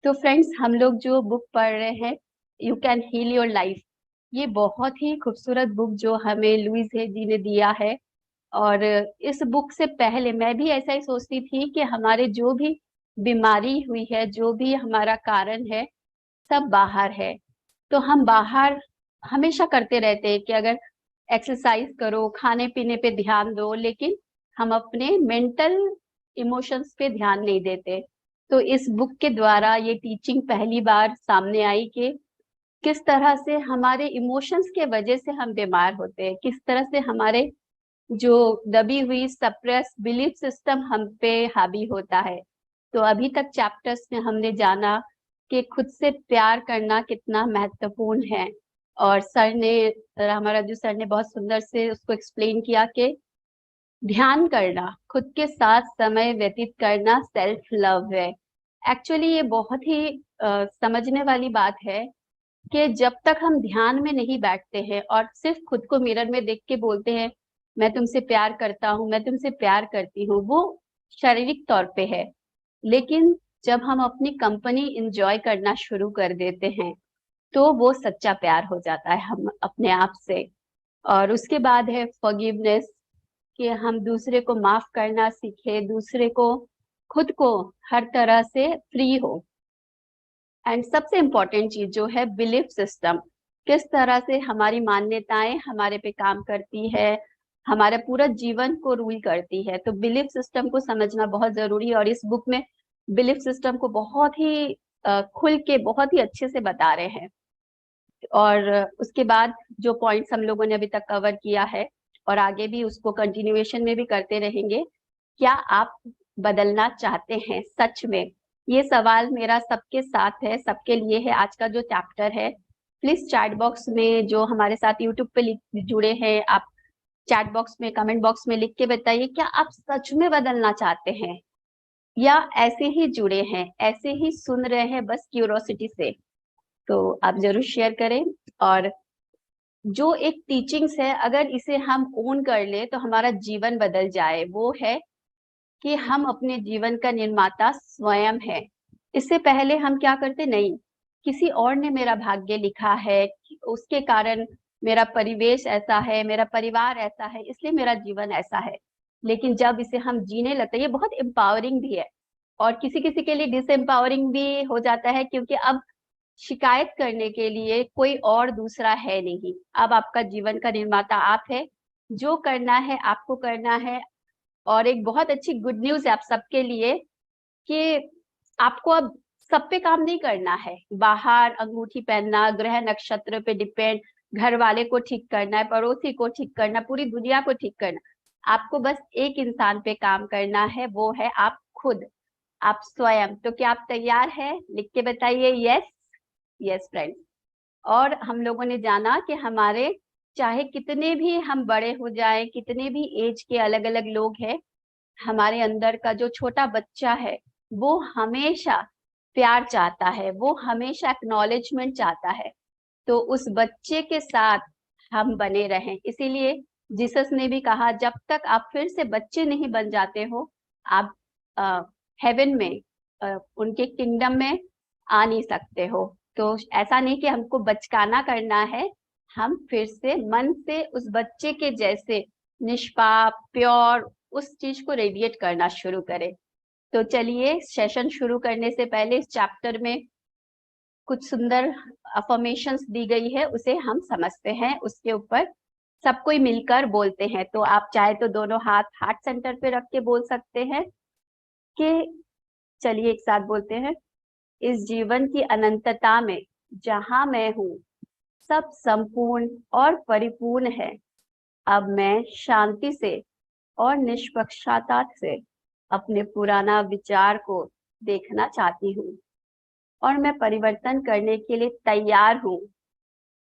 तो फ्रेंड्स, हम लोग जो बुक पढ़ रहे हैं, you can heal your life, ये बहुत ही खूबसूरत बुक जो हमें लुइस है जी ने दिया है। और इस बुक से पहले मैं भी ऐसा ही सोचती थी कि हमारे जो भी बीमारी हुई है, जो भी हमारा कारण है, सब बाहर है। तो हम बाहर हमेशा करते रहते हैं कि अगर एक्सरसाइज करो, खाने पीने पे ध्यान दो, लेकिन हम अपने मेंटल इमोशंस पे ध्यान नहीं देते। तो इस बुक के द्वारा ये टीचिंग पहली बार सामने आई कि किस तरह से हमारे इमोशंस के वजह से हम बीमार होते हैं, किस तरह से हमारे जो दबी हुई सप्रेस बिलीफ सिस्टम हम पे हावी होता है। तो अभी तक चैप्टर्स में हमने जाना कि खुद से प्यार करना कितना महत्वपूर्ण है। और सर ने, हमारा जो सर ने बहुत सुंदर से उसको एक्सप्लेन किया कि ध्यान करना, खुद के साथ समय व्यतीत करना सेल्फ लव है। एक्चुअली ये बहुत ही समझने वाली बात है कि जब तक हम ध्यान में नहीं बैठते हैं और सिर्फ खुद को मिरर में देख के बोलते हैं मैं तुमसे प्यार करता हूँ, मैं तुमसे प्यार करती हूँ, वो शारीरिक तौर पे है। लेकिन जब हम अपनी कंपनी इंजॉय करना शुरू कर देते हैं तो वो सच्चा प्यार हो जाता है हम अपने आप से। और उसके बाद है फॉरगिवनेस, कि हम दूसरे को माफ करना सीखे, दूसरे को, खुद को हर तरह से फ्री हो। एंड सबसे इम्पोर्टेंट चीज जो है बिलीफ सिस्टम, किस तरह से हमारी मान्यताएं हमारे पे काम करती है, हमारे पूरा जीवन को रूल करती है। तो बिलीफ सिस्टम को समझना बहुत जरूरी है, और इस बुक में बिलीफ सिस्टम को बहुत ही खुल के बहुत ही अच्छे से बता रहे हैं। और उसके बाद जो पॉइंट्स हम लोगों ने अभी तक कवर किया है और आगे भी उसको कंटिन्यूएशन में भी करते रहेंगे, क्या आप बदलना चाहते हैं सच में? ये सवाल मेरा सबके साथ है, सबके लिए है। आज का जो चैप्टर है, प्लीज चैट बॉक्स में जो हमारे साथ यूट्यूब पे जुड़े हैं, आप चैट बॉक्स में, कमेंट बॉक्स में लिख के बताइए, क्या आप सच में बदलना चाहते हैं या ऐसे ही जुड़े हैं, ऐसे ही सुन रहे हैं बस क्यूरोसिटी से? तो आप जरूर शेयर करें। और जो एक टीचिंग्स है, अगर इसे हम ओन कर ले तो हमारा जीवन बदल जाए, वो है कि हम अपने जीवन का निर्माता स्वयं है। इससे पहले हम क्या करते, नहीं, किसी और ने मेरा भाग्य लिखा है, उसके कारण मेरा परिवेश ऐसा है, मेरा परिवार ऐसा है, इसलिए मेरा जीवन ऐसा है। लेकिन जब इसे हम जीने लगते हैं, ये बहुत एम्पावरिंग भी है और किसी किसी के लिए डिसएम्पावरिंग भी हो जाता है, क्योंकि अब शिकायत करने के लिए कोई और दूसरा है नहीं। अब आपका जीवन का निर्माता आप है, जो करना है आपको करना है। और एक बहुत अच्छी गुड न्यूज है आप सबके लिए कि आपको अब सब पे काम नहीं करना है, बाहर अंगूठी पहनना, ग्रह नक्षत्र पे डिपेंड, घर वाले को ठीक करना है, पड़ोसी को ठीक करना, पूरी दुनिया को ठीक करना। आपको बस एक इंसान पे काम करना है, वो है आप खुद, आप स्वयं। तो क्या आप तैयार है? लिख के बताइए यस। Yes friends. और हम लोगों ने जाना कि हमारे, चाहे कितने भी हम बड़े हो जाएं, कितने भी एज के अलग अलग लोग हैं, हमारे अंदर का जो छोटा बच्चा है वो हमेशा प्यार चाहता है, वो हमेशा एक्नॉलेजमेंट चाहता है। तो उस बच्चे के साथ हम बने रहें। इसीलिए जीसस ने भी कहा, जब तक आप फिर से बच्चे नहीं बन जाते हो, आप हेवन में, उनके किंगडम में आ नहीं सकते हो। तो ऐसा नहीं कि हमको बचकाना करना है, हम फिर से मन से उस बच्चे के जैसे निष्पाप, प्योर, उस चीज को रेडिएट करना शुरू करें। तो चलिए, सेशन शुरू करने से पहले इस चैप्टर में कुछ सुंदर अफर्मेशंस दी गई है, उसे हम समझते हैं, उसके ऊपर सब कोई मिलकर बोलते हैं। तो आप चाहे तो दोनों हाथ हार्ट सेंटर पे रख के बोल सकते हैं कि, चलिए एक साथ बोलते हैं, इस जीवन की अनंतता में जहां मैं हूँ, सब संपूर्ण और परिपूर्ण है। अब मैं शांति से और निष्पक्षता से अपने पुराना विचार को देखना चाहती हूँ, और मैं परिवर्तन करने के लिए तैयार हूँ।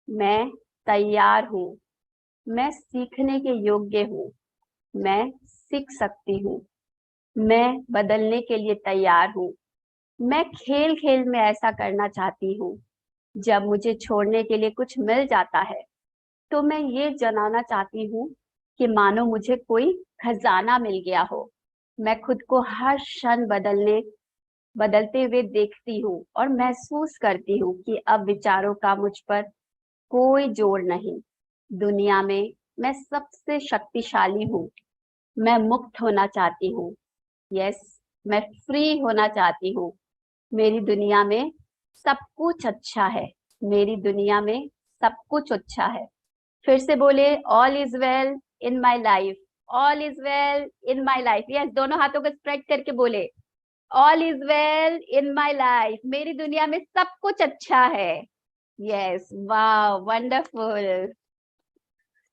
मैं तैयार हूँ। मैं सीखने के योग्य हूँ। मैं सीख सकती हूँ। मैं बदलने के लिए तैयार हूँ। मैं खेल खेल में ऐसा करना चाहती हूँ, जब मुझे छोड़ने के लिए कुछ मिल जाता है तो मैं ये जनाना चाहती हूँ कि मानो मुझे कोई खजाना मिल गया हो। मैं खुद को हर क्षण बदलने बदलते हुए देखती हूँ और महसूस करती हूँ कि अब विचारों का मुझ पर कोई जोर नहीं। दुनिया में मैं सबसे शक्तिशाली हूँ। मैं मुक्त होना चाहती हूँ। यस, मैं फ्री होना चाहती हूँ। मेरी दुनिया में सब कुछ अच्छा है। मेरी दुनिया में सब कुछ अच्छा है। फिर से बोले, all is well in my life. All is well in my life. Yes, दोनों हाथों को स्प्रेड करके बोले, all is well in my life. मेरी दुनिया में सब कुछ अच्छा है। यस, वाह, वंडरफुल।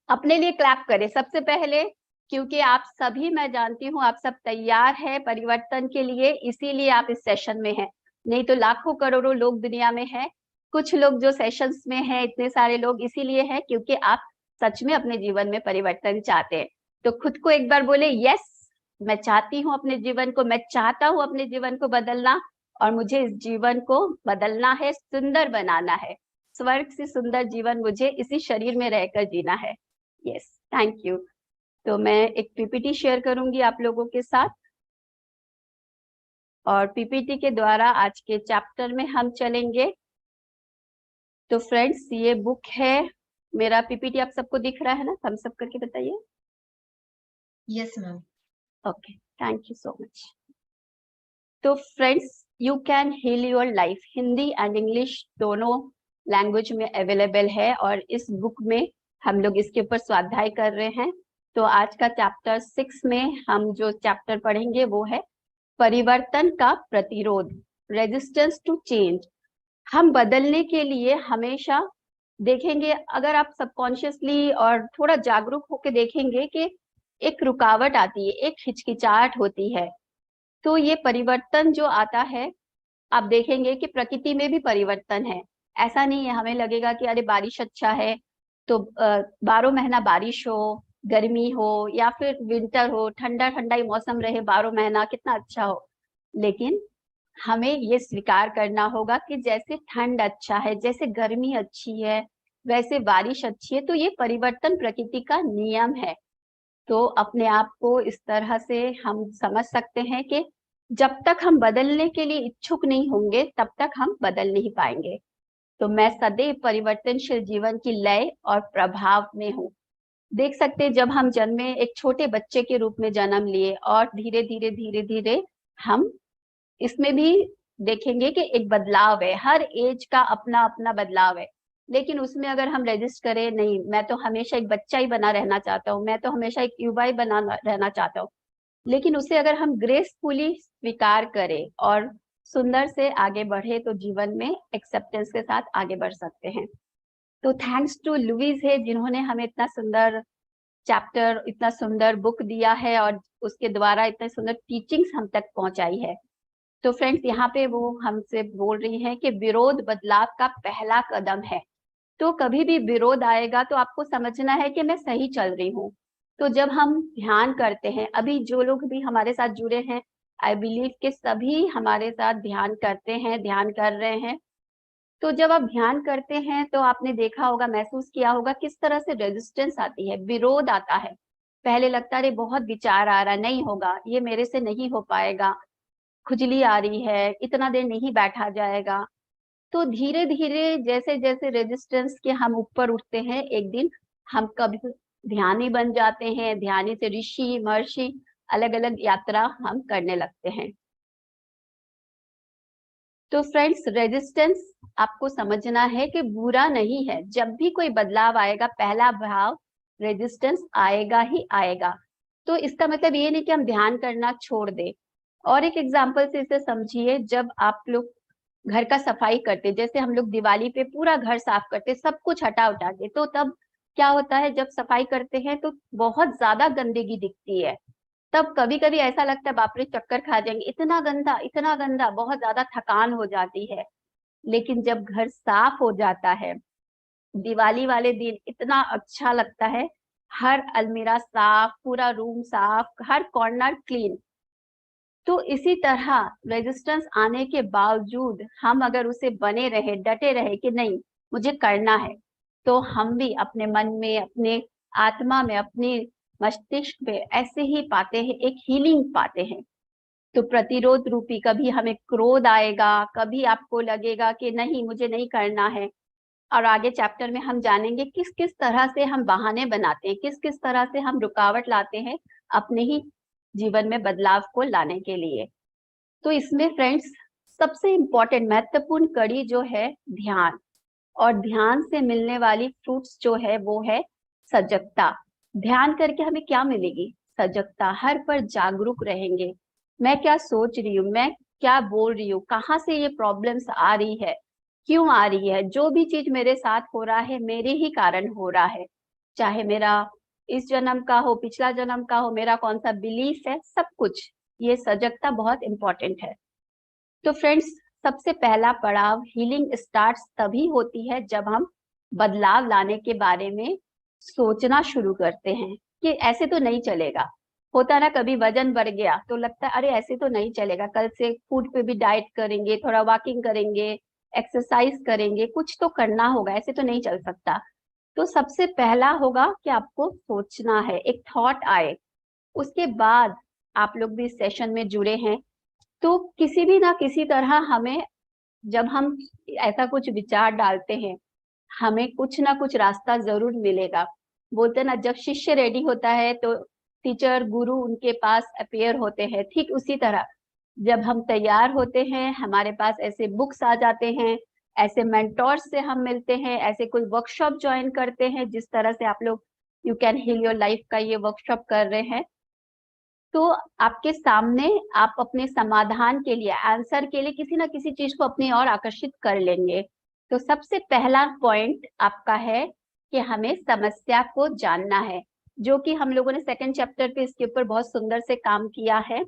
अपने लिए क्लैप करें सबसे पहले, क्योंकि आप सभी, मैं जानती हूँ आप सब तैयार है परिवर्तन के लिए, इसीलिए आप इस सेशन में हैं। नहीं तो लाखों करोड़ों लोग दुनिया में हैं। कुछ लोग जो सेशंस में हैं, इतने सारे लोग इसीलिए हैं क्योंकि आप सच में अपने जीवन में परिवर्तन चाहते हैं। तो खुद को एक बार बोले, यस, मैं चाहती हूँ अपने जीवन को, मैं चाहता हूँ अपने जीवन को बदलना, और मुझे इस जीवन को बदलना है, सुंदर बनाना है। स्वर्ग से सुंदर जीवन मुझे इसी शरीर में रहकर जीना है। Yes, thank you. तो मैं एक पीपीटी शेयर करूंगी आप लोगों के साथ, और पीपीटी के द्वारा आज के चैप्टर में हम चलेंगे। तो फ्रेंड्स, ये बुक है, मेरा पीपीटी आप सबको दिख रहा है ना? थम्स अप करके बताइए। Yes ma'am. Okay, thank you so much. तो friends, you can heal your life Hindi and English दोनों लैंग्वेज में अवेलेबल है, और इस बुक में हम लोग इसके ऊपर स्वाध्याय कर रहे हैं। तो आज का चैप्टर 6 में हम जो चैप्टर पढ़ेंगे वो है परिवर्तन का प्रतिरोध, रेजिस्टेंस टू चेंज। हम बदलने के लिए हमेशा देखेंगे, अगर आप सबकॉन्शियसली और थोड़ा जागरूक होकर देखेंगे कि एक रुकावट आती है, एक हिचकिचाहट होती है। तो ये परिवर्तन जो आता है, आप देखेंगे कि प्रकृति में भी परिवर्तन है। ऐसा नहीं है हमें लगेगा कि अरे बारिश अच्छा है तो 12 महीना बारिश हो, गर्मी हो या फिर विंटर हो, ठंडा ठंडा ही मौसम रहे 12 महीना, कितना अच्छा हो। लेकिन हमें ये स्वीकार करना होगा कि जैसे ठंड अच्छा है, जैसे गर्मी अच्छी है, वैसे बारिश अच्छी है। तो ये परिवर्तन प्रकृति का नियम है। तो अपने आप को इस तरह से हम समझ सकते हैं कि जब तक हम बदलने के लिए इच्छुक नहीं होंगे तब तक हम बदल नहीं पाएंगे। तो मैं सदैव परिवर्तनशील जीवन की लय और प्रभाव में हूँ। देख सकते हैं, जब हम जन्मे एक छोटे बच्चे के रूप में जन्म लिए, और धीरे धीरे धीरे धीरे हम इसमें भी देखेंगे कि एक बदलाव है। हर एज का अपना अपना बदलाव है। लेकिन उसमें अगर हम रजिस्ट करें, नहीं मैं तो हमेशा एक बच्चा ही बना रहना चाहता हूँ, मैं तो हमेशा एक युवा ही बना रहना चाहता हूँ, लेकिन उसे अगर हम ग्रेसफुली स्वीकार करें और सुंदर से आगे बढ़े, तो जीवन में एक्सेप्टेंस के साथ आगे बढ़ सकते हैं। तो थैंक्स टू लुइस है, जिन्होंने हमें इतना सुंदर चैप्टर, इतना सुंदर बुक दिया है, और उसके द्वारा इतने सुंदर टीचिंग्स हम तक पहुंचाई है। तो फ्रेंड्स, यहाँ पे वो हमसे बोल रही हैं कि विरोध बदलाव का पहला कदम है। तो कभी भी विरोध आएगा तो आपको समझना है कि मैं सही चल रही हूँ। तो जब हम ध्यान करते हैं, अभी जो लोग भी हमारे साथ जुड़े हैं, आई बिलीव कि सभी हमारे साथ ध्यान करते हैं, ध्यान कर रहे हैं। तो जब आप ध्यान करते हैं तो आपने देखा होगा, महसूस किया होगा किस तरह से रेजिस्टेंस आती है, विरोध आता है। पहले लगता है बहुत विचार आ रहा, नहीं होगा, ये मेरे से नहीं हो पाएगा, खुजली आ रही है, इतना देर नहीं बैठा जाएगा। तो धीरे धीरे जैसे जैसे रेजिस्टेंस के हम ऊपर उठते हैं, एक दिन हम कभी ध्यानी बन जाते हैं। ध्यानी से ऋषि महर्षि, अलग अलग यात्रा हम करने लगते हैं। तो फ्रेंड्स, रेजिस्टेंस आपको समझना है कि बुरा नहीं है। जब भी कोई बदलाव आएगा, पहला भाव रेजिस्टेंस आएगा ही आएगा। तो इसका मतलब ये नहीं कि हम ध्यान करना छोड़ दें। और एक एग्जांपल से इसे समझिए, जब आप लोग घर का सफाई करते, जैसे हम लोग दिवाली पे पूरा घर साफ करते, सब कुछ हटा उठा के, तो तब क्या होता है, जब सफाई करते हैं तो बहुत ज्यादा गंदगी दिखती है। तब कभी कभी ऐसा लगता है बाप रे चक्कर खा जाएंगे, इतना गंदा, इतना गंदा, बहुत ज्यादा थकान हो जाती है। लेकिन जब घर साफ हो जाता है, दिवाली वाले दिन इतना अच्छा लगता है। हर अलमीरा साफ, पूरा रूम साफ, हर कॉर्नर क्लीन। तो इसी तरह रेजिस्टेंस आने के बावजूद हम अगर उसे बने रहे, डटे रहे कि नहीं मुझे करना है, तो हम भी अपने मन में, अपने आत्मा में, अपने मस्तिष्क में ऐसे ही पाते हैं, एक हीलिंग पाते हैं। तो प्रतिरोध रूपी कभी हमें क्रोध आएगा, कभी आपको लगेगा कि नहीं मुझे नहीं करना है। और आगे चैप्टर में हम जानेंगे किस किस तरह से हम बहाने बनाते हैं, किस किस तरह से हम रुकावट लाते हैं अपने ही जीवन में बदलाव को लाने के लिए। तो इसमें फ्रेंड्स सबसे इम्पोर्टेंट महत्वपूर्ण कड़ी जो है ध्यान, और ध्यान से मिलने वाली फ्रूट्स जो है वो है सजगता। ध्यान करके हमें क्या मिलेगी? सजगता, हर पर जागरूक रहेंगे। मैं क्या सोच रही हूँ, मैं क्या बोल रही हूँ, कहाँ से ये प्रॉब्लम्स आ रही है, क्यों आ रही है, जो भी चीज मेरे साथ हो रहा है मेरे ही कारण हो रहा है, चाहे मेरा इस जन्म का हो, पिछला जन्म का हो, मेरा कौन सा बिलीफ है, सब कुछ। ये सजगता बहुत इंपॉर्टेंट है। तो फ्रेंड्स सबसे पहला पड़ाव हीलिंग स्टार्ट्स तभी होती है जब हम बदलाव लाने के बारे में सोचना शुरू करते हैं कि ऐसे तो नहीं चलेगा। होता ना, कभी वजन बढ़ गया तो लगता है अरे ऐसे तो नहीं चलेगा, कल से फूड पे भी डाइट करेंगे, थोड़ा वॉकिंग करेंगे, एक्सरसाइज करेंगे, कुछ तो करना होगा, ऐसे तो नहीं चल सकता। तो सबसे पहला होगा कि आपको सोचना है, एक थॉट आए। उसके बाद आप लोग भी इस सेशन में जुड़े हैं तो किसी भी ना किसी तरह हमें, जब हम ऐसा कुछ विचार डालते हैं, हमें कुछ ना कुछ रास्ता जरूर मिलेगा। बोलते हैं ना, जब शिष्य रेडी होता है तो टीचर गुरु उनके पास अपीयर होते हैं, ठीक उसी तरह जब हम तैयार होते हैं हमारे पास ऐसे बुक्स आ जाते हैं, ऐसे मेंटोर्स से हम मिलते हैं, ऐसे कोई वर्कशॉप ज्वाइन करते हैं, जिस तरह से आप लोग you can heal your life का ये वर्कशॉप कर रहे हैं। तो आपके सामने आप अपने समाधान के लिए, आंसर के लिए किसी ना किसी चीज को अपनी ओर आकर्षित कर लेंगे। तो सबसे पहला पॉइंट आपका है कि हमें समस्या को जानना है, जो कि हम लोगों ने सेकंड चैप्टर पे इसके ऊपर बहुत सुंदर से काम किया है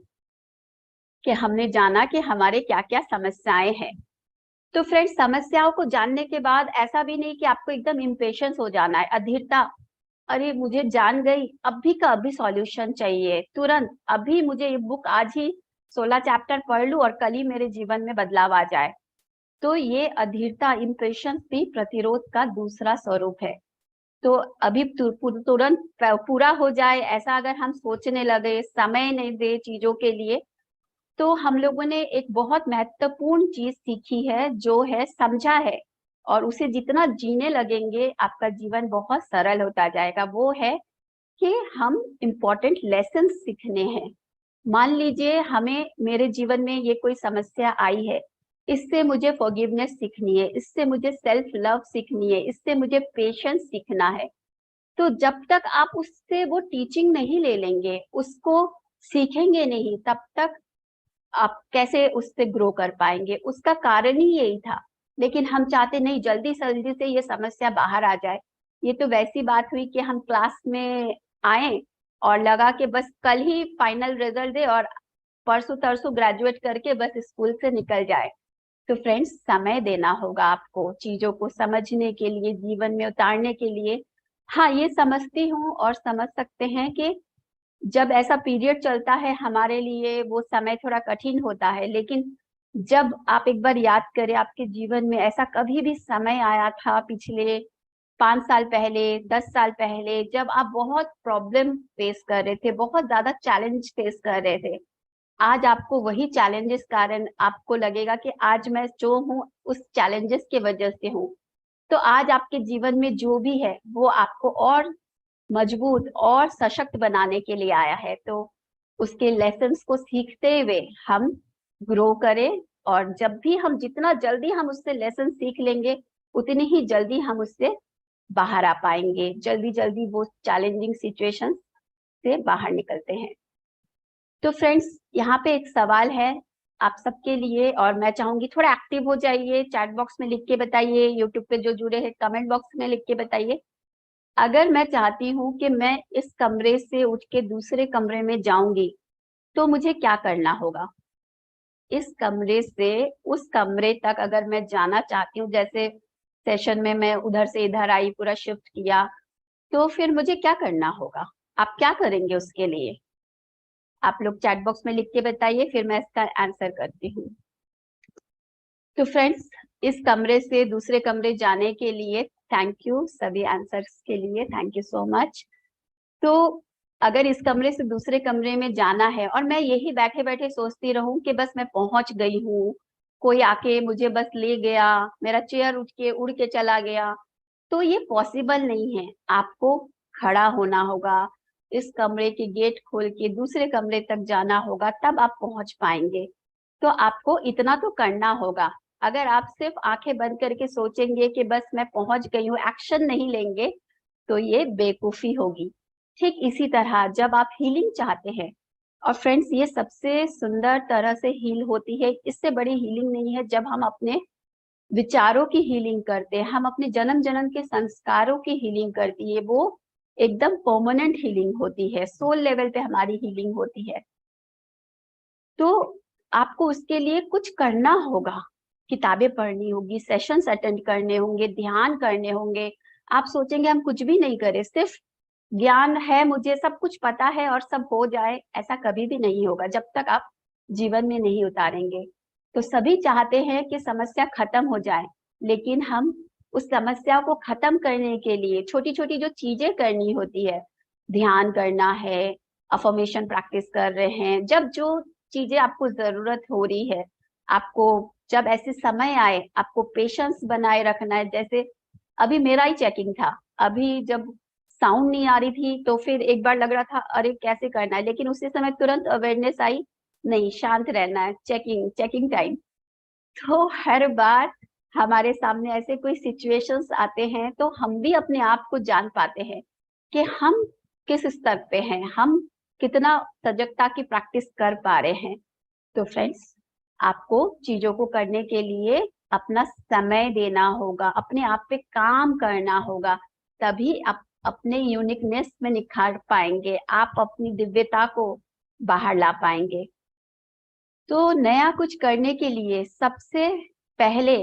कि हमने जाना कि हमारे क्या क्या समस्याएं हैं। तो फ्रेंड्स समस्याओं को जानने के बाद ऐसा भी नहीं कि आपको एकदम इम्पेशंस हो जाना है, अधीरता, अरे मुझे जान गई, अभी का अभी सॉल्यूशन चाहिए तुरंत, अभी मुझे ये बुक आज ही 16 चैप्टर पढ़ लूं और कल ही मेरे जीवन में बदलाव आ जाए। तो ये अधीरता, इम्पेशंस भी प्रतिरोध का दूसरा स्वरूप है। तो अभी तुरंत पूरा हो जाए ऐसा अगर हम सोचने लगे, समय नहीं दे चीजों के लिए, तो हम लोगों ने एक बहुत महत्वपूर्ण चीज सीखी है जो है समझा है, और उसे जितना जीने लगेंगे आपका जीवन बहुत सरल होता जाएगा। वो है कि हम इम्पोर्टेंट लेसन सीखने हैं। मान लीजिए हमें, मेरे जीवन में ये कोई समस्या आई है, इससे मुझे फॉरगिवनेस सीखनी है, इससे मुझे सेल्फ लव सीखनी है, इससे मुझे पेशेंस सीखना है। तो जब तक आप उससे वो टीचिंग नहीं ले लेंगे, उसको सीखेंगे नहीं, तब तक आप कैसे उससे ग्रो कर पाएंगे? उसका कारण ही यही था। लेकिन हम चाहते नहीं जल्दी से जल्दी से ये समस्या बाहर आ जाए। ये तो वैसी बात हुई कि हम क्लास में आए और लगा कि बस कल ही फाइनल रिजल्ट दे और परसों तरसों ग्रेजुएट करके बस स्कूल से निकल जाए। तो फ्रेंड्स समय देना होगा आपको चीजों को समझने के लिए, जीवन में उतारने के लिए। हाँ ये समझती हूँ और समझ सकते हैं कि जब ऐसा पीरियड चलता है हमारे लिए वो समय थोड़ा कठिन होता है, लेकिन जब आप एक बार याद करें आपके जीवन में ऐसा कभी भी समय आया था पिछले 5 साल पहले, 10 साल पहले, जब आप बहुत प्रॉब्लम फेस कर रहे थे, बहुत ज्यादा चैलेंज फेस कर रहे थे, आज आपको वही चैलेंजेस कारण आपको लगेगा कि आज मैं जो हूँ उस चैलेंजेस की वजह से हूँ। तो आज आपके जीवन में जो भी है वो आपको और मजबूत और सशक्त बनाने के लिए आया है। तो उसके लेसन्स को सीखते हुए हम ग्रो करें, और जब भी हम, जितना जल्दी हम उससे लेसन सीख लेंगे उतनी ही जल्दी हम उससे बाहर आ पाएंगे, जल्दी जल्दी वो चैलेंजिंग सिचुएशन से बाहर निकलते हैं। तो फ्रेंड्स यहाँ पे एक सवाल है आप सबके लिए, और मैं चाहूंगी थोड़ा एक्टिव हो जाइए, चैट बॉक्स में लिख के बताइए, यूट्यूब पे जो जुड़े हैं कमेंट बॉक्स में लिख के बताइए। अगर मैं चाहती हूँ कि मैं इस कमरे से उठ के दूसरे कमरे में जाऊंगी तो मुझे क्या करना होगा? इस कमरे से उस कमरे तक अगर मैं जाना चाहती हूँ, जैसे सेशन में मैं उधर से इधर आई, पूरा शिफ्ट किया, तो फिर मुझे क्या करना होगा? आप क्या करेंगे उसके लिए? आप लोग चैट बॉक्स में लिख के बताइए, फिर मैं इसका आंसर करती हूँ। तो फ्रेंड्स इस कमरे से दूसरे कमरे जाने के लिए थैंक यू, सभी आंसर्स के लिए थैंक यू सो मच। तो अगर इस कमरे से दूसरे कमरे में जाना है और मैं यही बैठे बैठे सोचती रहूं कि बस मैं पहुंच गई हूँ, कोई आके मुझे बस ले गया, मेरा चेयर उठ के उड़ के चला गया, तो ये पॉसिबल नहीं है। आपको खड़ा होना होगा, इस कमरे के गेट खोल के दूसरे कमरे तक जाना होगा, तब आप पहुंच पाएंगे। तो आपको इतना तो करना होगा। अगर आप सिर्फ आंखें बंद करके सोचेंगे कि बस मैं पहुंच गई हूँ, एक्शन नहीं लेंगे, तो ये बेवकूफी होगी। ठीक इसी तरह जब आप हीलिंग चाहते हैं, और फ्रेंड्स ये सबसे सुंदर तरह से हील होती है, इससे बड़ी हीलिंग नहीं है। जब हम अपने विचारों की हीलिंग करते हैं, हम अपने जन्म जन्म के संस्कारों की हीलिंग करती है, वो एकदम परमानेंट हीलिंग होती है, सोल लेवल पे हमारी हीलिंग होती है। तो आपको उसके लिए कुछ करना होगा, किताबें पढ़नी होगी, सेशंस अटेंड करने होंगे, ध्यान करने होंगे। आप सोचेंगे हम कुछ भी नहीं करें, सिर्फ ज्ञान है, मुझे सब कुछ पता है और सब हो जाए, ऐसा कभी भी नहीं होगा जब तक आप जीवन में नहीं उतारेंगे। तो सभी चाहते हैं कि समस्या खत्म हो जाए, लेकिन हम उस समस्या को खत्म करने के लिए छोटी छोटी जो चीजें करनी होती है, ध्यान करना है, अफर्मेशन प्रैक्टिस कर रहे हैं, जब जो चीजें आपको जरूरत हो रही है, आपको जब ऐसे समय आए आपको पेशेंस बनाए रखना है। जैसे अभी मेरा ही चेकिंग था, अभी जब साउंड नहीं आ रही थी तो फिर एक बार लग रहा था अरे कैसे करना है, लेकिन उसी समय तुरंत अवेयरनेस आई, नहीं शांत रहना है, चेकिंग चेकिंग टाइम। तो हर बार हमारे सामने ऐसे कोई सिचुएशंस आते हैं तो हम भी अपने आप को जान पाते हैं कि हम किस स्तर पे हैं, हम कितना सजगता की प्रैक्टिस कर पा रहे हैं। तो फ्रेंड्स, आपको चीजों को करने के लिए अपना समय देना होगा, अपने आप पे काम करना होगा, तभी आप अपने यूनिकनेस में निखार पाएंगे, आप अपनी दिव्यता को बाहर ला पाएंगे। तो नया कुछ करने के लिए सबसे पहले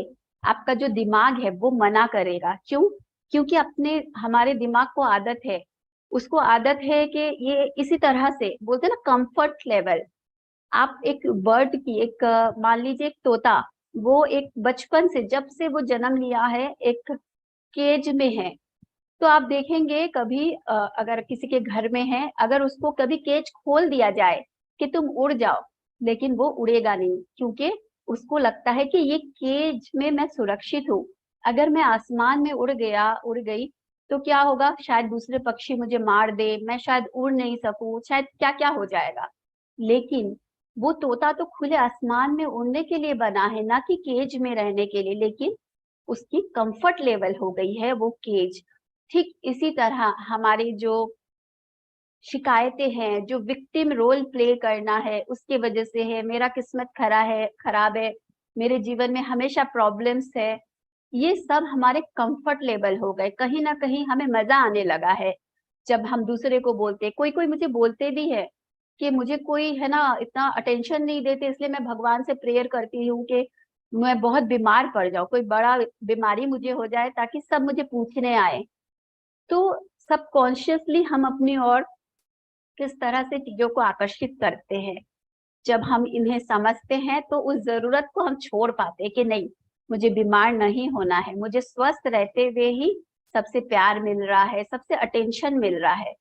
आपका जो दिमाग है वो मना करेगा। क्यों? क्योंकि अपने हमारे दिमाग को आदत है, उसको आदत है कि ये इसी तरह से बोलते हैं ना कंफर्ट लेवल। आप एक बर्ड की एक मान लीजिए एक तोता, वो एक बचपन से जब से वो जन्म लिया है एक केज में है। तो आप देखेंगे कभी अगर किसी के घर में है, अगर उसको कभी केज खोल दिया जाए कि तुम उड़ जाओ, लेकिन वो उड़ेगा नहीं, क्योंकि उसको लगता है कि ये केज में मैं सुरक्षित हूँ। अगर मैं आसमान में उड़ गया, उड़ गई, तो क्या होगा, शायद दूसरे पक्षी मुझे मार दे, मैं शायद उड़ नहीं सकूं, शायद क्या क्या हो जाएगा। लेकिन वो तोता तो खुले आसमान में उड़ने के लिए बना है, ना कि केज में रहने के लिए, लेकिन उसकी कंफर्ट लेवल हो गई है वो केज। ठीक इसी तरह हमारी जो शिकायतें हैं, जो विक्टिम रोल प्ले करना है उसके वजह से है, मेरा किस्मत खराब है, मेरे जीवन में हमेशा प्रॉब्लम्स है, ये सब हमारे कंफर्ट लेवल हो गए। कहीं ना कहीं हमें मजा आने लगा है जब हम दूसरे को बोलते। कोई कोई मुझे बोलते भी है कि मुझे कोई है ना इतना अटेंशन नहीं देते, इसलिए मैं भगवान से प्रेयर करती हूँ कि मैं बहुत बीमार पड़ जाऊं, कोई बड़ा बीमारी मुझे हो जाए ताकि सब मुझे पूछने आए। तो सबकॉन्शियसली हम अपनी ओर किस तरह से चीजों को आकर्षित करते हैं, जब हम इन्हें समझते हैं तो उस जरूरत को हम छोड़ पाते हैं कि नहीं, मुझे बीमार नहीं होना है, मुझे स्वस्थ रहते हुए ही सबसे प्यार मिल रहा है, सबसे अटेंशन मिल रहा है।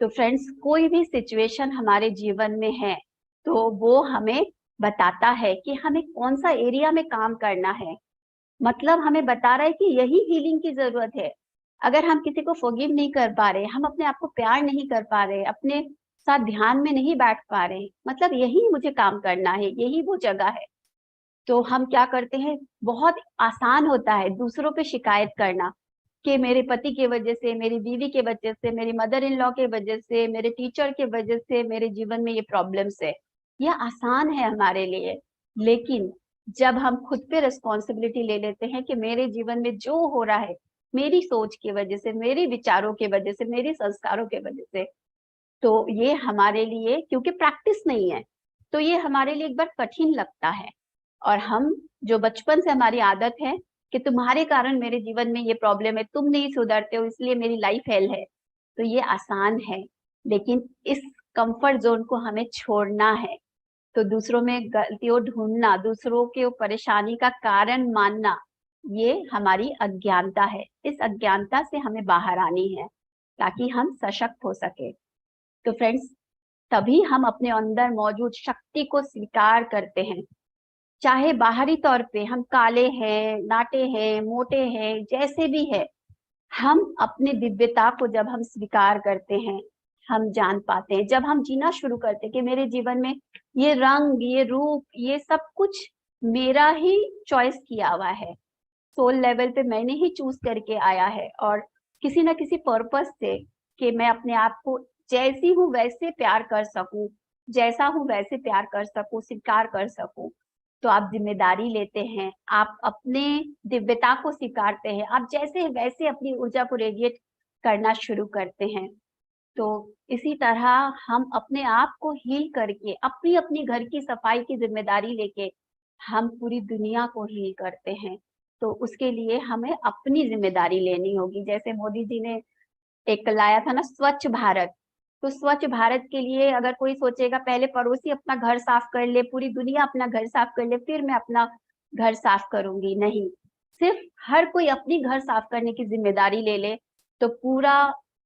तो फ्रेंड्स, कोई भी सिचुएशन हमारे जीवन में है तो वो हमें बताता है कि हमें कौन सा एरिया में काम करना है। मतलब हमें बता रहा है कि यही हीलिंग की जरूरत है। अगर हम किसी को फॉरगिव नहीं कर पा रहे, हम अपने आप को प्यार नहीं कर पा रहे, अपने साथ ध्यान में नहीं बैठ पा रहे, मतलब यही मुझे काम करना है, यही वो जगह है। तो हम क्या करते हैं, बहुत आसान होता है दूसरों पे शिकायत करना कि मेरे पति की वजह से, मेरी बीवी की वजह से, मेरी मदर इन लॉ के वजह से, मेरे टीचर की वजह से मेरे जीवन में ये प्रॉब्लम्स है। यह आसान है हमारे लिए, लेकिन जब हम खुद पे रिस्पॉन्सिबिलिटी ले लेते हैं कि मेरे जीवन में जो हो रहा है मेरी सोच की वजह से, मेरे विचारों की वजह से, मेरी संस्कारों की वजह से, तो ये हमारे लिए, क्योंकि प्रैक्टिस नहीं है, तो ये हमारे लिए एक बार कठिन लगता है। और हम जो बचपन से हमारी आदत है कि तुम्हारे कारण मेरे जीवन में ये प्रॉब्लम है, तुम नहीं सुधरते हो इसलिए मेरी लाइफ हेल है, तो ये आसान है। लेकिन इस कंफर्ट जोन को हमें छोड़ना है। तो दूसरों में गलतियों ढूंढना, दूसरों के परेशानी का कारण मानना, ये हमारी अज्ञानता है। इस अज्ञानता से हमें बाहर आनी है ताकि हम सशक्त हो सके। तो फ्रेंड्स, तभी हम अपने अंदर मौजूद शक्ति को स्वीकार करते हैं। चाहे बाहरी तौर पे हम काले हैं, नाटे हैं, मोटे हैं, जैसे भी है, हम अपनी दिव्यता को जब हम स्वीकार करते हैं, हम जान पाते हैं, जब हम जीना शुरू करते हैं कि मेरे जीवन में ये रंग, ये रूप, ये सब कुछ मेरा ही चॉइस किया हुआ है, सोल लेवल पे मैंने ही चूज करके आया है, और किसी ना किसी पर्पस से कि मैं अपने आप को जैसी हूँ वैसे प्यार कर सकूं, जैसा हूँ वैसे प्यार कर सकूं, स्वीकार कर सकूं। तो आप जिम्मेदारी लेते हैं, आप अपने दिव्यता को स्वीकारते हैं, आप जैसे वैसे अपनी ऊर्जा को रेडिएट करना शुरू करते हैं। तो इसी तरह हम अपने आप को हील करके अपनी अपनी घर की सफाई की जिम्मेदारी लेके हम पूरी दुनिया को हील करते हैं। तो उसके लिए हमें अपनी जिम्मेदारी लेनी होगी। जैसे मोदी जी ने एक लाया था ना, स्वच्छ भारत। तो स्वच्छ भारत के लिए अगर कोई सोचेगा पहले पड़ोसी अपना घर साफ कर ले, पूरी दुनिया अपना घर साफ कर ले, फिर मैं अपना घर साफ करूंगी, नहीं, सिर्फ हर कोई अपनी घर साफ करने की जिम्मेदारी ले ले तो पूरा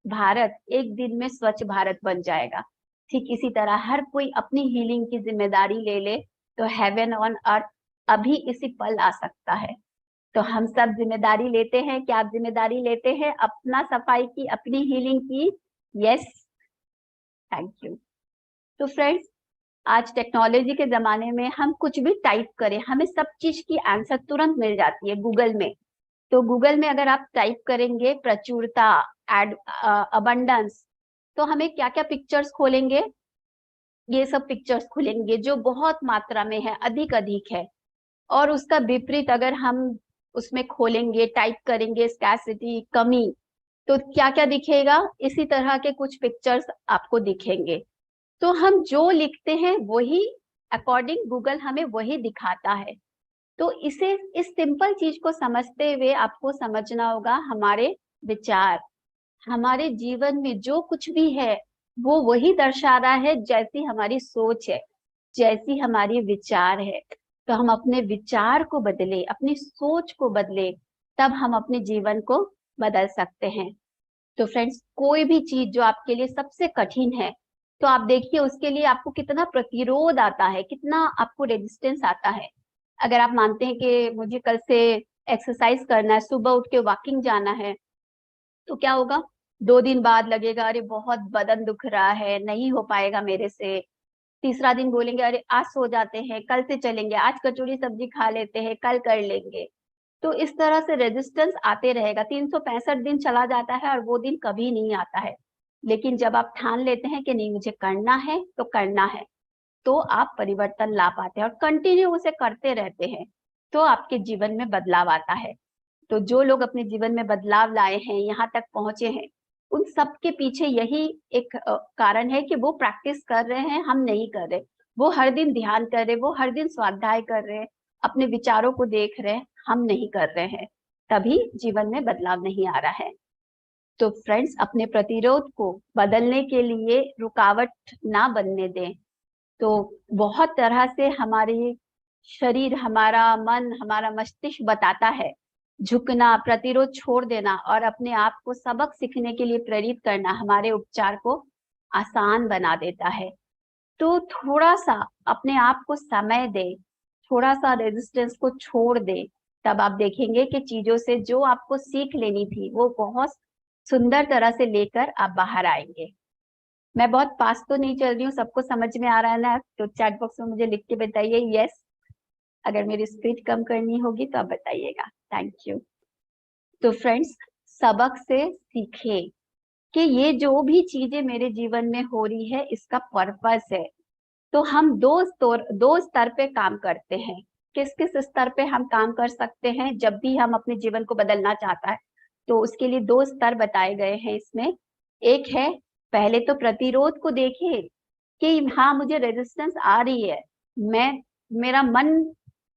भारत एक दिन में स्वच्छ भारत बन जाएगा। ठीक इसी तरह हर कोई अपनी हीलिंग की जिम्मेदारी ले ले तो हेवन ऑन अर्थ अभी इसी पल आ सकता है। तो हम सब जिम्मेदारी लेते हैं, क्या आप जिम्मेदारी लेते हैं अपना सफाई की, अपनी हीलिंग की? Yes, thank you. तो फ्रेंड्स, आज टेक्नोलॉजी के जमाने में हम कुछ भी टाइप करें, हमें सब चीज की आंसर तुरंत मिल जाती है गूगल में। तो गूगल में अगर आप टाइप करेंगे प्रचुरता, एड, अबंडेंस, तो हमें क्या क्या पिक्चर्स खोलेंगे? ये सब पिक्चर्स खुलेंगे जो बहुत मात्रा में है, अधिक अधिक है। और उसका विपरीत अगर हम उसमें खोलेंगे, टाइप करेंगे स्कैसिटी, कमी, तो क्या क्या दिखेगा? इसी तरह के कुछ पिक्चर्स आपको दिखेंगे। तो हम जो लिखते हैं वही अकॉर्डिंग गूगल हमें वही दिखाता है। तो इसे, इस सिंपल चीज को समझते हुए आपको समझना होगा हमारे विचार, हमारे जीवन में जो कुछ भी है वो वही दर्शा रहा है जैसी हमारी सोच है, जैसी हमारी विचार है। तो हम अपने विचार को बदले, अपनी सोच को बदले, तब हम अपने जीवन को बदल सकते हैं। तो फ्रेंड्स, कोई भी चीज जो आपके लिए सबसे कठिन है, तो आप देखिए उसके लिए आपको कितना प्रतिरोध आता है, कितना आपको रेजिस्टेंस आता है। अगर आप मानते हैं कि मुझे कल से एक्सरसाइज करना है, सुबह उठ के वॉकिंग जाना है, तो क्या होगा? 2 दिन बाद लगेगा अरे बहुत बदन दुख रहा है, नहीं हो पाएगा मेरे से। तीसरा दिन बोलेंगे अरे आज सो जाते हैं, कल से चलेंगे, आज कचौड़ी सब्जी खा लेते हैं, कल कर लेंगे। तो इस तरह से रेजिस्टेंस आते रहेगा, 365 दिन चला जाता है और वो दिन कभी नहीं आता है। लेकिन जब आप ठान लेते हैं कि नहीं मुझे करना है तो करना है, तो आप परिवर्तन ला पाते हैं और कंटिन्यू उसे करते रहते हैं, तो आपके जीवन में बदलाव आता है। तो जो लोग अपने जीवन में बदलाव लाए हैं, यहाँ तक पहुंचे हैं, उन सब के पीछे यही एक कारण है कि वो प्रैक्टिस कर रहे हैं, हम नहीं कर रहे। वो हर दिन ध्यान कर रहे, वो हर दिन स्वाध्याय कर रहे हैं, अपने विचारों को देख रहे हैं, हम नहीं कर रहे हैं, तभी जीवन में बदलाव नहीं आ रहा है। तो फ्रेंड्स, अपने प्रतिरोध को बदलने के लिए रुकावट ना बनने दें। तो बहुत तरह से हमारी शरीर, हमारा मन, हमारा मस्तिष्क बताता है, झुकना, प्रतिरोध छोड़ देना और अपने आप को सबक सीखने के लिए प्रेरित करना हमारे उपचार को आसान बना देता है। तो थोड़ा सा अपने आप को समय दे, थोड़ा सा रेजिस्टेंस को छोड़ दे, तब आप देखेंगे कि चीजों से जो आपको सीख लेनी थी वो बहुत सुंदर तरह से लेकर आप बाहर आएंगे। मैं बहुत पास तो नहीं चल रही हूँ, सबको समझ में आ रहा है ना? तो चैट बॉक्स में मुझे लिख के बताइए यस। अगर मेरी स्पीड कम करनी होगी तो आप बताइएगा। Thank you. तो फ्रेंड्स, सबक से सीखें कि ये जो भी चीजें मेरे जीवन में हो रही है इसका पर्पस है। तो हम दो स्तर पे काम करते हैं। किस किस स्तर पे हम काम कर सकते हैं जब भी हम अपने जीवन को बदलना चाहता है? तो उसके लिए 2 स्तर बताए गए हैं इसमें। एक है, पहले तो प्रतिरोध को देखिए कि हाँ मुझे रेजिस्टेंस आ रही है, मैं, मेरा मन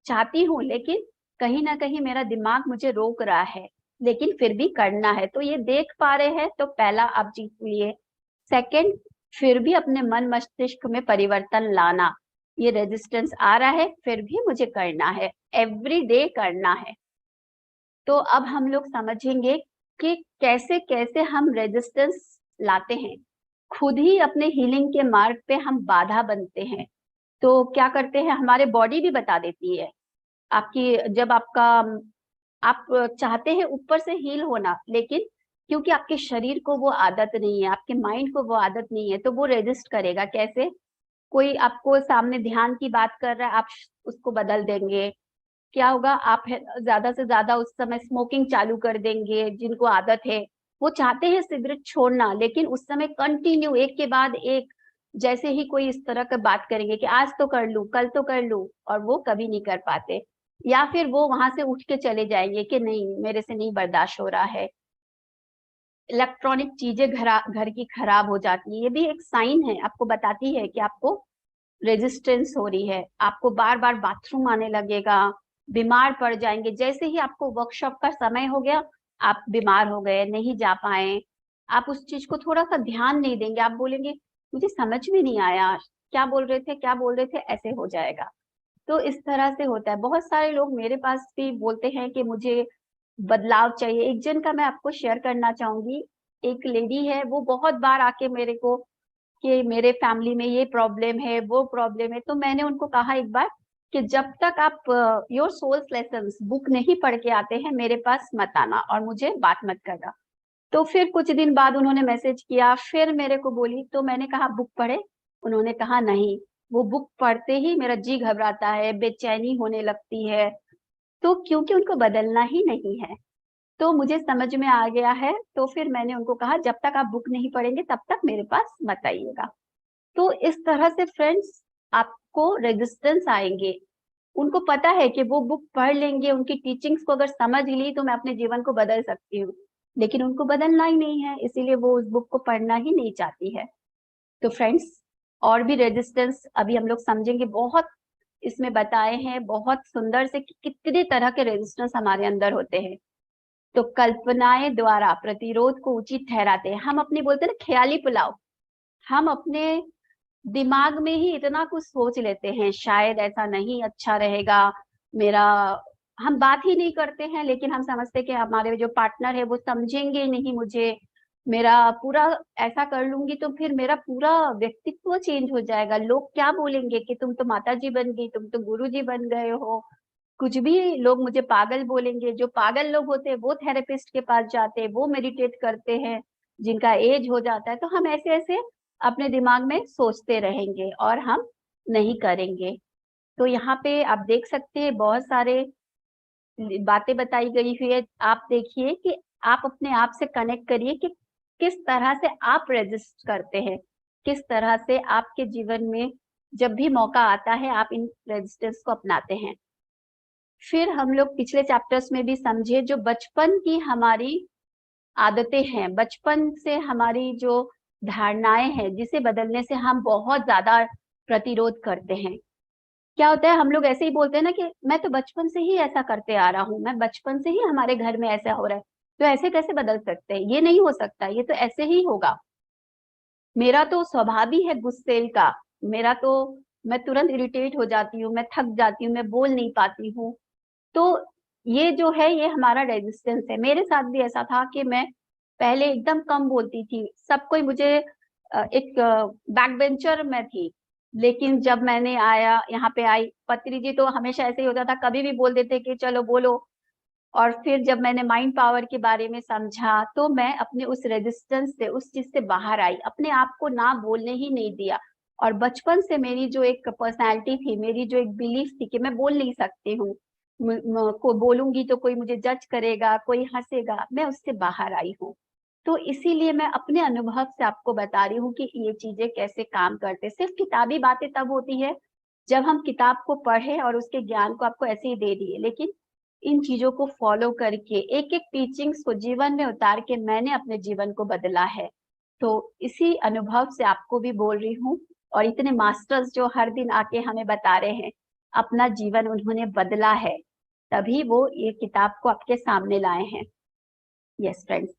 चाहती हूँ लेकिन कहीं ना कहीं मेरा दिमाग मुझे रोक रहा है, लेकिन फिर भी करना है। तो ये देख पा रहे हैं तो पहला आप जीत लिए। सेकंड, फिर भी अपने मन मस्तिष्क में परिवर्तन लाना, ये रेजिस्टेंस आ रहा है फिर भी मुझे करना है, एवरी डे करना है। तो अब हम लोग समझेंगे कि कैसे कैसे हम रेजिस्टेंस लाते हैं। खुद ही अपने हीलिंग के मार्ग पे हम बाधा बनते हैं। तो क्या करते हैं, हमारे बॉडी भी बता देती है आपकी, जब आपका आप चाहते हैं ऊपर से हील होना, लेकिन क्योंकि आपके शरीर को वो आदत नहीं है, आपके माइंड को वो आदत नहीं है, तो वो रेजिस्ट करेगा। कैसे? कोई आपको सामने ध्यान की बात कर रहा है, आप उसको बदल देंगे। क्या होगा, आप ज्यादा से ज्यादा उस समय स्मोकिंग चालू कर देंगे। जिनको आदत है, वो चाहते हैं सिगरेट छोड़ना, लेकिन उस समय कंटिन्यू एक के बाद एक, जैसे ही कोई इस तरह का बात करेंगे कि आज तो कर लूं, कल तो कर लूं, और वो कभी नहीं कर पाते। या फिर वो वहां से उठ के चले जाएंगे कि नहीं, मेरे से नहीं बर्दाश्त हो रहा है। इलेक्ट्रॉनिक चीजें घर की खराब हो जाती है, ये भी एक साइन है, आपको बताती है कि आपको रेजिस्टेंस हो रही है। आपको बार बार बाथरूम आने लगेगा, बीमार पड़ जाएंगे। जैसे ही आपको वर्कशॉप का समय हो गया, आप बीमार हो गए, नहीं जा पाए। आप उस चीज को थोड़ा सा ध्यान नहीं देंगे, आप बोलेंगे मुझे समझ में नहीं आया, क्या बोल रहे थे, क्या बोल रहे थे, ऐसे हो जाएगा। तो इस तरह से होता है। बहुत सारे लोग मेरे पास भी बोलते हैं कि मुझे बदलाव चाहिए। एक जन का मैं आपको शेयर करना चाहूंगी। एक लेडी है, वो बहुत बार आके मेरे को कि मेरे फैमिली में ये प्रॉब्लम है, वो प्रॉब्लम है। तो मैंने उनको कहा एक बार कि जब तक आप योर सोल्स लेसन्स बुक नहीं पढ़ के आते हैं, मेरे पास मत आना और मुझे बात मत करना। तो फिर कुछ दिन बाद उन्होंने मैसेज किया, फिर मेरे को बोली, तो मैंने कहा बुक पढ़े? उन्होंने कहा नहीं। वो बुक पढ़ते ही मेरा जी घबराता है, बेचैनी होने लगती है। तो क्योंकि उनको बदलना ही नहीं है। तो मुझे समझ में आ गया है, तो फिर मैंने उनको कहा जब तक आप बुक नहीं पढ़ेंगे तब तक मेरे पास मत आइएगा। तो इस तरह से फ्रेंड्स, आपको रेजिस्टेंस आएंगे। उनको पता है कि वो बुक पढ़ लेंगे, उनकी टीचिंग्स को अगर समझ ली तो मैं अपने जीवन को बदल सकती हूँ। लेकिन उनको बदलना ही नहीं है, इसीलिए वो उस बुक को पढ़ना ही नहीं चाहती है। तो फ्रेंड्स, और भी रेजिस्टेंस अभी हम लोग समझेंगे। बहुत इसमें बताए हैं बहुत सुंदर से कि कितने तरह के रेजिस्टेंस हमारे अंदर होते हैं। तो कल्पनाएं द्वारा प्रतिरोध को उचित ठहराते हैं। हम अपने बोलते हैं ना ख्याली पुलाव, हम अपने दिमाग में ही इतना कुछ सोच लेते हैं, शायद ऐसा नहीं अच्छा रहेगा मेरा। हम बात ही नहीं करते हैं, लेकिन हम समझते हैं कि हमारे जो पार्टनर है वो समझेंगे नहीं मुझे। मेरा पूरा ऐसा कर लूंगी तो फिर मेरा पूरा व्यक्तित्व चेंज हो जाएगा। लोग क्या बोलेंगे कि तुम तो माता जी बन गई, तुम तो गुरु जी बन गए हो। कुछ भी लोग मुझे पागल बोलेंगे। जो पागल लोग होते हैं वो थेरेपिस्ट के पास जाते हैं, वो मेडिटेट करते हैं, जिनका एज हो जाता है। तो हम ऐसे ऐसे अपने दिमाग में सोचते रहेंगे और हम नहीं करेंगे। तो यहाँ पे आप देख सकते हैं बहुत सारे बातें बताई गई हुई है। आप देखिए कि आप अपने आप से कनेक्ट करिए कि किस तरह से आप रेजिस्ट करते हैं, किस तरह से आपके जीवन में जब भी मौका आता है आप इन रेजिस्टेंस को अपनाते हैं। फिर हम लोग पिछले चैप्टर्स में भी समझे जो बचपन की हमारी आदतें हैं, बचपन से हमारी जो धारणाएं हैं, जिसे बदलने से हम बहुत ज्यादा प्रतिरोध करते हैं। क्या होता है, हम लोग ऐसे ही बोलते हैं ना कि मैं तो बचपन से ही ऐसा करते आ रहा हूँ, मैं बचपन से ही हमारे घर में ऐसा हो रहा है, तो ऐसे कैसे बदल सकते हैं, ये नहीं हो सकता, ये तो ऐसे ही होगा। मेरा तो स्वभाव ही है गुस्सेल का। मेरा तो, मैं तुरंत इरिटेट हो जाती हूँ, मैं थक जाती हूँ, मैं बोल नहीं पाती हूँ। तो ये जो है ये हमारा रेजिस्टेंस है। मेरे साथ भी ऐसा था कि मैं पहले एकदम कम बोलती थी, सब कोई मुझे एक बैक बेंचर में थी। लेकिन जब मैंने आया यहाँ पे आई, पत्री जी तो हमेशा ऐसे ही होता था, कभी भी बोल देते कि चलो बोलो। और फिर जब मैंने माइंड पावर के बारे में समझा, तो मैं अपने उस रेजिस्टेंस से, उस चीज से बाहर आई, अपने आप को ना बोलने ही नहीं दिया। और बचपन से मेरी जो एक पर्सनालिटी थी, मेरी जो एक बिलीफ थी कि मैं बोल नहीं सकती हूँ, को बोलूंगी तो कोई मुझे जज करेगा, कोई हंसेगा, मैं उससे बाहर आई हूँ। तो इसीलिए मैं अपने अनुभव से आपको बता रही हूँ कि ये चीजें कैसे काम करते। सिर्फ किताबी बातें तब होती है जब हम किताब को पढ़े और उसके ज्ञान को आपको ऐसे ही दे दिए, लेकिन इन चीजों को फॉलो करके, एक एक टीचिंग्स को जीवन में उतार के मैंने अपने जीवन को बदला है। तो इसी अनुभव से आपको भी बोल रही हूँ। और इतने मास्टर्स जो हर दिन आके हमें बता रहे हैं, अपना जीवन उन्होंने बदला है, तभी वो ये किताब को आपके सामने लाए हैं। यस फ्रेंड्स,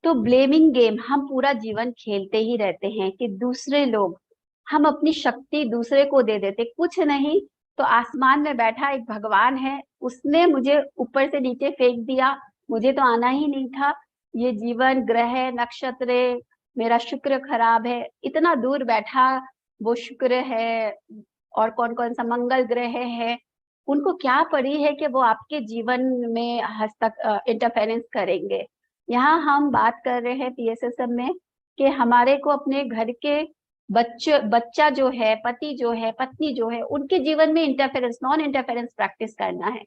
तो ब्लेमिंग गेम हम पूरा जीवन खेलते ही रहते हैं कि दूसरे लोग, हम अपनी शक्ति दूसरे को दे देते। कुछ नहीं तो आसमान में बैठा एक भगवान है, उसने मुझे ऊपर से नीचे फेंक दिया, मुझे तो आना ही नहीं था। ये जीवन, ग्रह, नक्षत्र, मेरा शुक्र खराब है, इतना दूर बैठा वो शुक्र है, और कौन कौन सा मंगल ग्रह है, उनको क्या पड़ी है कि वो आपके जीवन में हस्तक इंटरफेरेंस करेंगे। यहाँ हम बात कर रहे हैं पीएसएसएम में कि हमारे को अपने घर के बच्चा जो है, पति जो है, पत्नी जो है, उनके जीवन में इंटरफेरेंस, नॉन इंटरफेरेंस प्रैक्टिस करना है।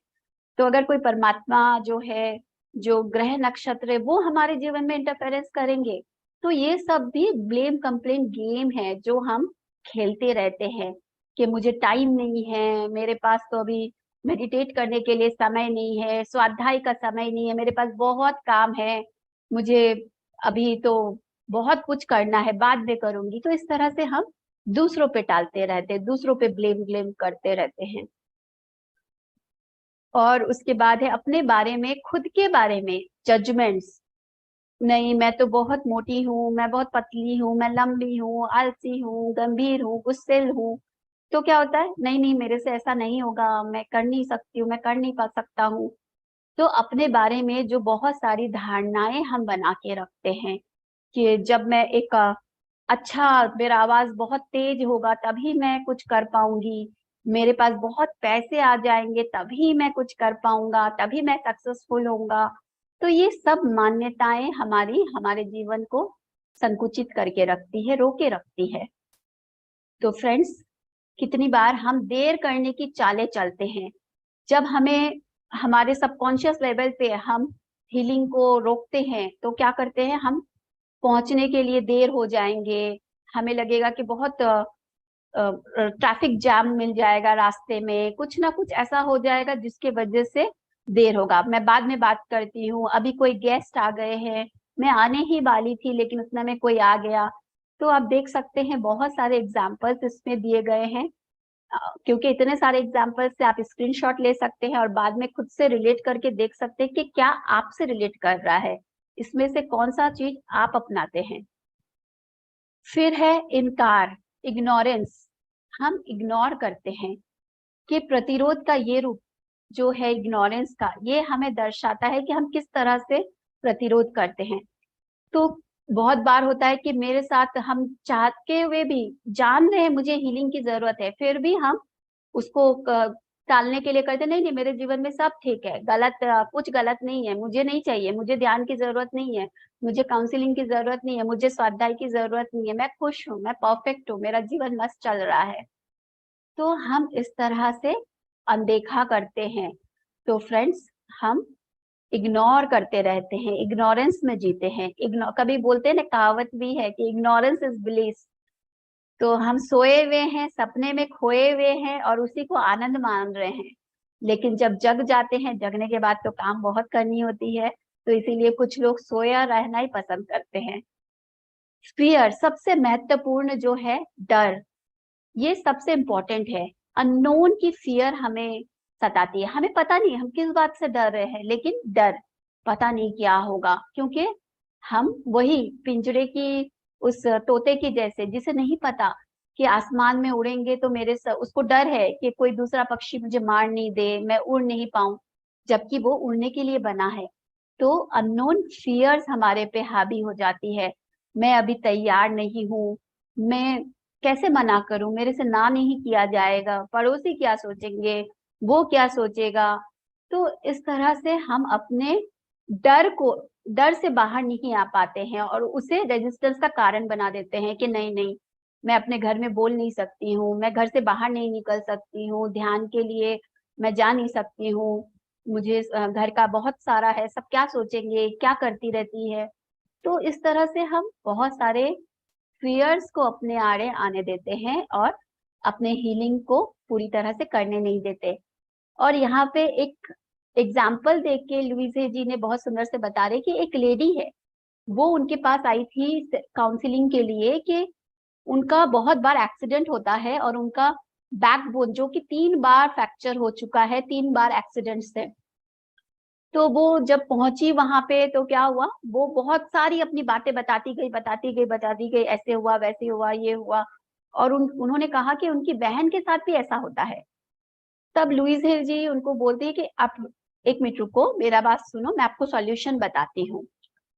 तो अगर कोई परमात्मा जो है, जो ग्रह नक्षत्र है, वो हमारे जीवन में इंटरफेरेंस करेंगे, तो ये सब भी ब्लेम कंप्लेन गेम है जो हम खेलते रहते हैं कि मुझे टाइम नहीं है, मेरे पास तो अभी मेडिटेट करने के लिए समय नहीं है, स्वाध्याय का समय नहीं है, मेरे पास बहुत काम है, मुझे अभी तो बहुत कुछ करना है, बाद में करूंगी। तो इस तरह से हम दूसरों पे टालते रहते हैं, दूसरों पे ब्लेम ब्लेम करते रहते हैं। और उसके बाद है अपने बारे में, खुद के बारे में जजमेंट्स। नहीं, मैं तो बहुत मोटी हूँ, मैं बहुत पतली हूँ, मैं लंबी हूँ, आलसी हूँ, गंभीर हूँ, गुस्सेल हूँ। तो क्या होता है, नहीं नहीं मेरे से ऐसा नहीं होगा, मैं कर नहीं सकती हूँ, मैं कर नहीं पा सकता हूँ। तो अपने बारे में जो बहुत सारी धारणाएं हम बना के रखते हैं कि जब मैं एक अच्छा, मेरा आवाज बहुत तेज होगा तभी मैं कुछ कर पाऊंगी, मेरे पास बहुत पैसे आ जाएंगे तभी मैं कुछ कर पाऊंगा, तभी मैं सक्सेसफुल होऊंगा। तो ये सब मान्यताएं हमारी हमारे जीवन को संकुचित करके रखती है, रोके रखती है। तो फ्रेंड्स, कितनी बार हम देर करने की चालें चलते हैं। जब हमें हमारे सबकॉन्शियस लेवल पे हम हीलिंग को रोकते हैं तो क्या करते हैं, हम पहुंचने के लिए देर हो जाएंगे, हमें लगेगा कि बहुत ट्रैफिक जैम मिल जाएगा, रास्ते में कुछ ना कुछ ऐसा हो जाएगा जिसके वजह से देर होगा, मैं बाद में बात करती हूँ, अभी कोई गेस्ट आ गए हैं, मैं आने ही वाली थी लेकिन उतना में कोई आ गया। तो आप देख सकते हैं बहुत सारे एग्जाम्पल्स इसमें दिए गए हैं। क्योंकि इतने सारे एग्जाम्पल्स से आप स्क्रीनशॉट ले सकते हैं और बाद में खुद से रिलेट करके देख सकते हैं कि क्या आपसे रिलेट कर रहा है, इसमें से कौन सा चीज आप अपनाते हैं। फिर है इनकार, इग्नोरेंस। हम इग्नोर करते हैं कि प्रतिरोध का ये रूप जो है इग्नोरेंस का, ये हमें दर्शाता है कि हम किस तरह से प्रतिरोध करते हैं। तो बहुत बार होता है कि मेरे साथ हम चाहते हुए भी, जान रहे हैं मुझे हीलिंग की जरूरत है, फिर भी हम उसको टालने के लिए करते, नहीं नहीं मेरे जीवन में सब ठीक है, गलत कुछ गलत नहीं है, मुझे नहीं चाहिए, मुझे ध्यान की जरूरत नहीं है, मुझे काउंसलिंग की जरूरत नहीं है, मुझे स्वाध्याय की जरूरत नहीं है, मैं खुश हूँ, मैं परफेक्ट हूँ, मेरा जीवन मस्त चल रहा है। तो हम इस तरह से अनदेखा करते हैं। तो फ्रेंड्स, हम इग्नोर करते रहते हैं, इग्नोरेंस में जीते हैं। कभी बोलते हैं ना, कहावत भी है कि इग्नोरेंस इज ब्लिस। तो हम सोए हुए हैं, सपने में खोए हुए हैं और उसी को आनंद मान रहे हैं, लेकिन जब जग जाते हैं, जगने के बाद तो काम बहुत करनी होती है, तो इसीलिए कुछ लोग सोया रहना ही पसंद करते हैं। फियर, सबसे महत्वपूर्ण जो है डर, ये सबसे इम्पोर्टेंट है। अननोन की फियर हमें सताती है, हमें पता नहीं हम किस बात से डर रहे हैं, लेकिन डर, पता नहीं क्या होगा, क्योंकि हम वही पिंजरे की उस तोते की जैसे, जिसे नहीं पता कि आसमान में उड़ेंगे तो उसको डर है कि कोई दूसरा पक्षी मुझे मार नहीं दे, मैं उड़ नहीं पाऊं, जबकि वो उड़ने के लिए बना है। तो अननोन फियर्स हमारे पे हावी हो जाती है। मैं अभी तैयार नहीं हूँ, मैं कैसे मना करूं, मेरे से ना नहीं किया जाएगा, पड़ोसी क्या सोचेंगे, वो क्या सोचेगा। तो इस तरह से हम अपने डर को, डर से बाहर नहीं आ पाते हैं और उसे रेजिस्टेंस का कारण बना देते हैं कि नहीं नहीं, मैं अपने घर में बोल नहीं सकती हूँ, मैं घर से बाहर नहीं निकल सकती हूँ, ध्यान के लिए मैं जा नहीं सकती हूँ, मुझे घर का बहुत सारा है, सब क्या सोचेंगे, क्या करती रहती है। तो इस तरह से हम बहुत सारे फियर्स को अपने आड़े आने देते हैं और अपने हीलिंग को पूरी तरह से करने नहीं देते। और यहाँ पे एक एग्जाम्पल देख के लुइसे जी ने बहुत सुंदर से बता रहे कि एक लेडी है, वो उनके पास आई थी काउंसलिंग के लिए कि उनका बहुत बार एक्सीडेंट होता है और उनका बैकबोन जो कि 3 बार फ्रैक्चर हो चुका है, 3 बार एक्सीडेंट से। तो वो जब पहुंची वहां पे तो क्या हुआ, वो बहुत सारी अपनी बातें बताती गई, बताती गई, बताती गई, ऐसे हुआ, वैसे हुआ, ये हुआ। और उन्होंने कहा कि उनकी बहन के साथ भी ऐसा होता है। तब लुइस हिल जी उनको बोलती है कि आप 1 मिनट रुको, मेरा बात सुनो, मैं आपको सॉल्यूशन बताती हूँ।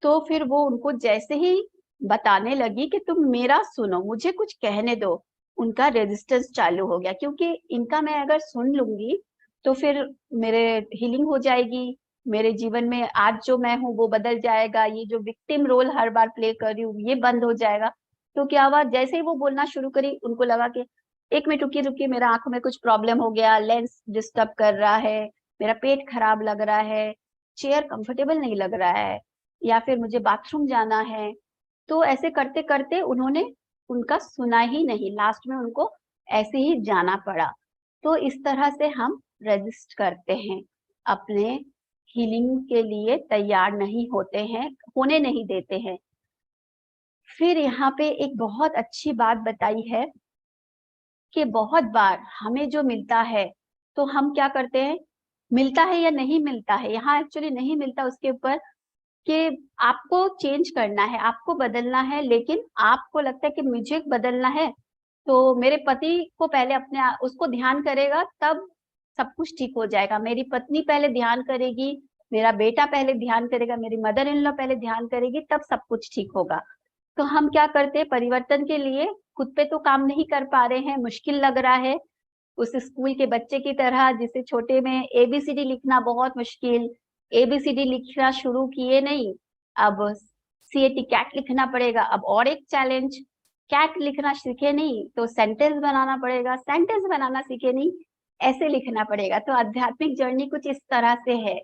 तो फिर वो उनको जैसे ही बताने लगी कि तुम मेरा सुनो, मुझे कुछ कहने दो, उनका रेजिस्टेंस चालू हो गया, क्योंकि इनका मैं अगर सुन लूंगी तो फिर मेरे हीलिंग हो जाएगी, मेरे जीवन में आज जो मैं हूँ वो बदल जाएगा, ये जो विक्टिम रोल हर बार प्ले कर रही हूँ ये बंद हो जाएगा। तो क्या हुआ, जैसे ही वो बोलना शुरू करी उनको लगा कि एक मिनट रुकिए रुकिए, मेरा आंखों में कुछ प्रॉब्लम हो गया, लेंस डिस्टर्ब कर रहा है, मेरा पेट खराब लग रहा है, चेयर कंफर्टेबल नहीं लग रहा है, या फिर मुझे बाथरूम जाना है। तो ऐसे करते करते उन्होंने उनका सुना ही नहीं, लास्ट में उनको ऐसे ही जाना पड़ा। तो इस तरह से हम रेजिस्ट करते हैं, अपने हीलिंग के लिए तैयार नहीं होते हैं, होने नहीं देते हैं। फिर यहाँ पे एक बहुत अच्छी बात बताई है कि बहुत बार हमें जो मिलता है तो हम क्या करते हैं, मिलता है या नहीं मिलता है, यहाँ एक्चुअली नहीं मिलता उसके ऊपर कि आपको चेंज करना है, आपको बदलना है, लेकिन आपको लगता है कि मुझे बदलना है तो मेरे पति को पहले उसको ध्यान करेगा तब सब कुछ ठीक हो जाएगा, मेरी पत्नी पहले ध्यान करेगी, मेरा बेटा पहले ध्यान करेगा, मेरी मदर इन लॉ पहले ध्यान करेगी, तब सब कुछ ठीक होगा। तो हम क्या करते हैं, परिवर्तन के लिए खुद पे तो काम नहीं कर पा रहे हैं, मुश्किल लग रहा है, उस स्कूल के बच्चे की तरह जिसे छोटे में एबीसीडी लिखना बहुत मुश्किल, एबीसीडी लिखना शुरू किए नहीं, अब सीएटी कैट लिखना पड़ेगा, अब और एक चैलेंज, कैट लिखना सीखे नहीं तो सेंटेंस बनाना पड़ेगा, सेंटेंस बनाना सीखे नहीं ऐसे लिखना पड़ेगा। तो आध्यात्मिक जर्नी कुछ इस तरह से है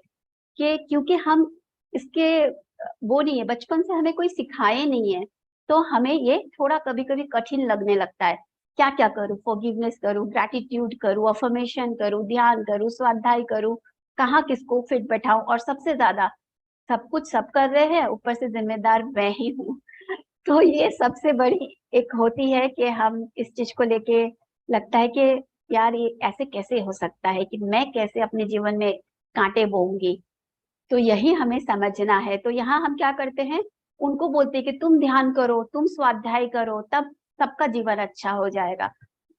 कि क्योंकि हम इसके वो नहीं है, बचपन से हमें कोई सिखाए नहीं है, तो हमें ये थोड़ा कभी कभी कठिन लगने लगता है, क्या क्या करूँ, फॉरगिवनेस करूँ, ग्रैटिट्यूड करूँ, अफर्मेशन करूँ, ध्यान करूँ, स्वाध्याय करूँ, कहाँ किसको फिट बैठाऊं, और सबसे ज्यादा सब कुछ सब कर रहे हैं, ऊपर से जिम्मेदार मैं ही हूँ। तो ये सबसे बड़ी एक होती है कि हम इस चीज को लेके लगता है कि यार ये ऐसे कैसे हो सकता है कि मैं कैसे अपने जीवन में कांटे बोऊंगी। तो यही हमें समझना है। तो यहाँ हम क्या करते हैं, उनको बोलते हैं कि तुम ध्यान करो, तुम स्वाध्याय करो, तब सबका जीवन अच्छा हो जाएगा।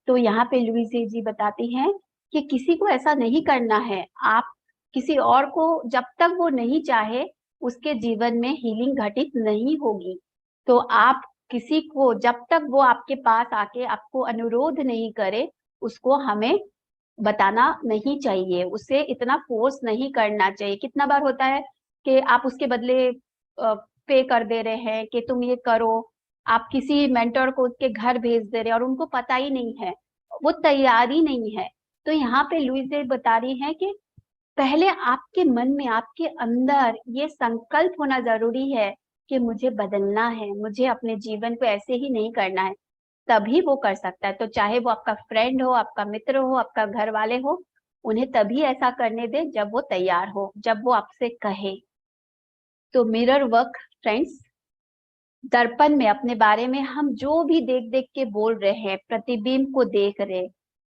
तो यहाँ पे लुईस जी बताती हैं कि किसी को ऐसा नहीं करना है, आप किसी और को जब तक वो नहीं चाहे उसके जीवन में हीलिंग घटित नहीं होगी। तो आप किसी को जब तक वो आपके पास आके आपको अनुरोध नहीं करे, उसको हमें बताना नहीं चाहिए, उसे इतना फोर्स नहीं करना चाहिए। कितना बार होता है कि आप उसके बदले पे कर दे रहे हैं कि तुम ये करो, आप किसी मेंटर को उसके घर भेज दे रहे हैं और उनको पता ही नहीं है, वो तैयारी नहीं है। तो यहाँ पे लुईस डे बता रही है कि पहले आपके मन में, आपके अंदर ये संकल्प होना जरूरी है कि मुझे बदलना है, मुझे अपने जीवन को ऐसे ही नहीं करना है, तभी वो कर सकता है। तो चाहे वो आपका फ्रेंड हो, आपका मित्र हो, आपका घर वाले हो, उन्हें तभी ऐसा करने दे जब वो तैयार हो, जब वो आपसे कहे। तो मिरर वर्क फ्रेंड्स, दर्पण में अपने बारे में हम जो भी देख देख के बोल रहे हैं, प्रतिबिंब को देख रहे,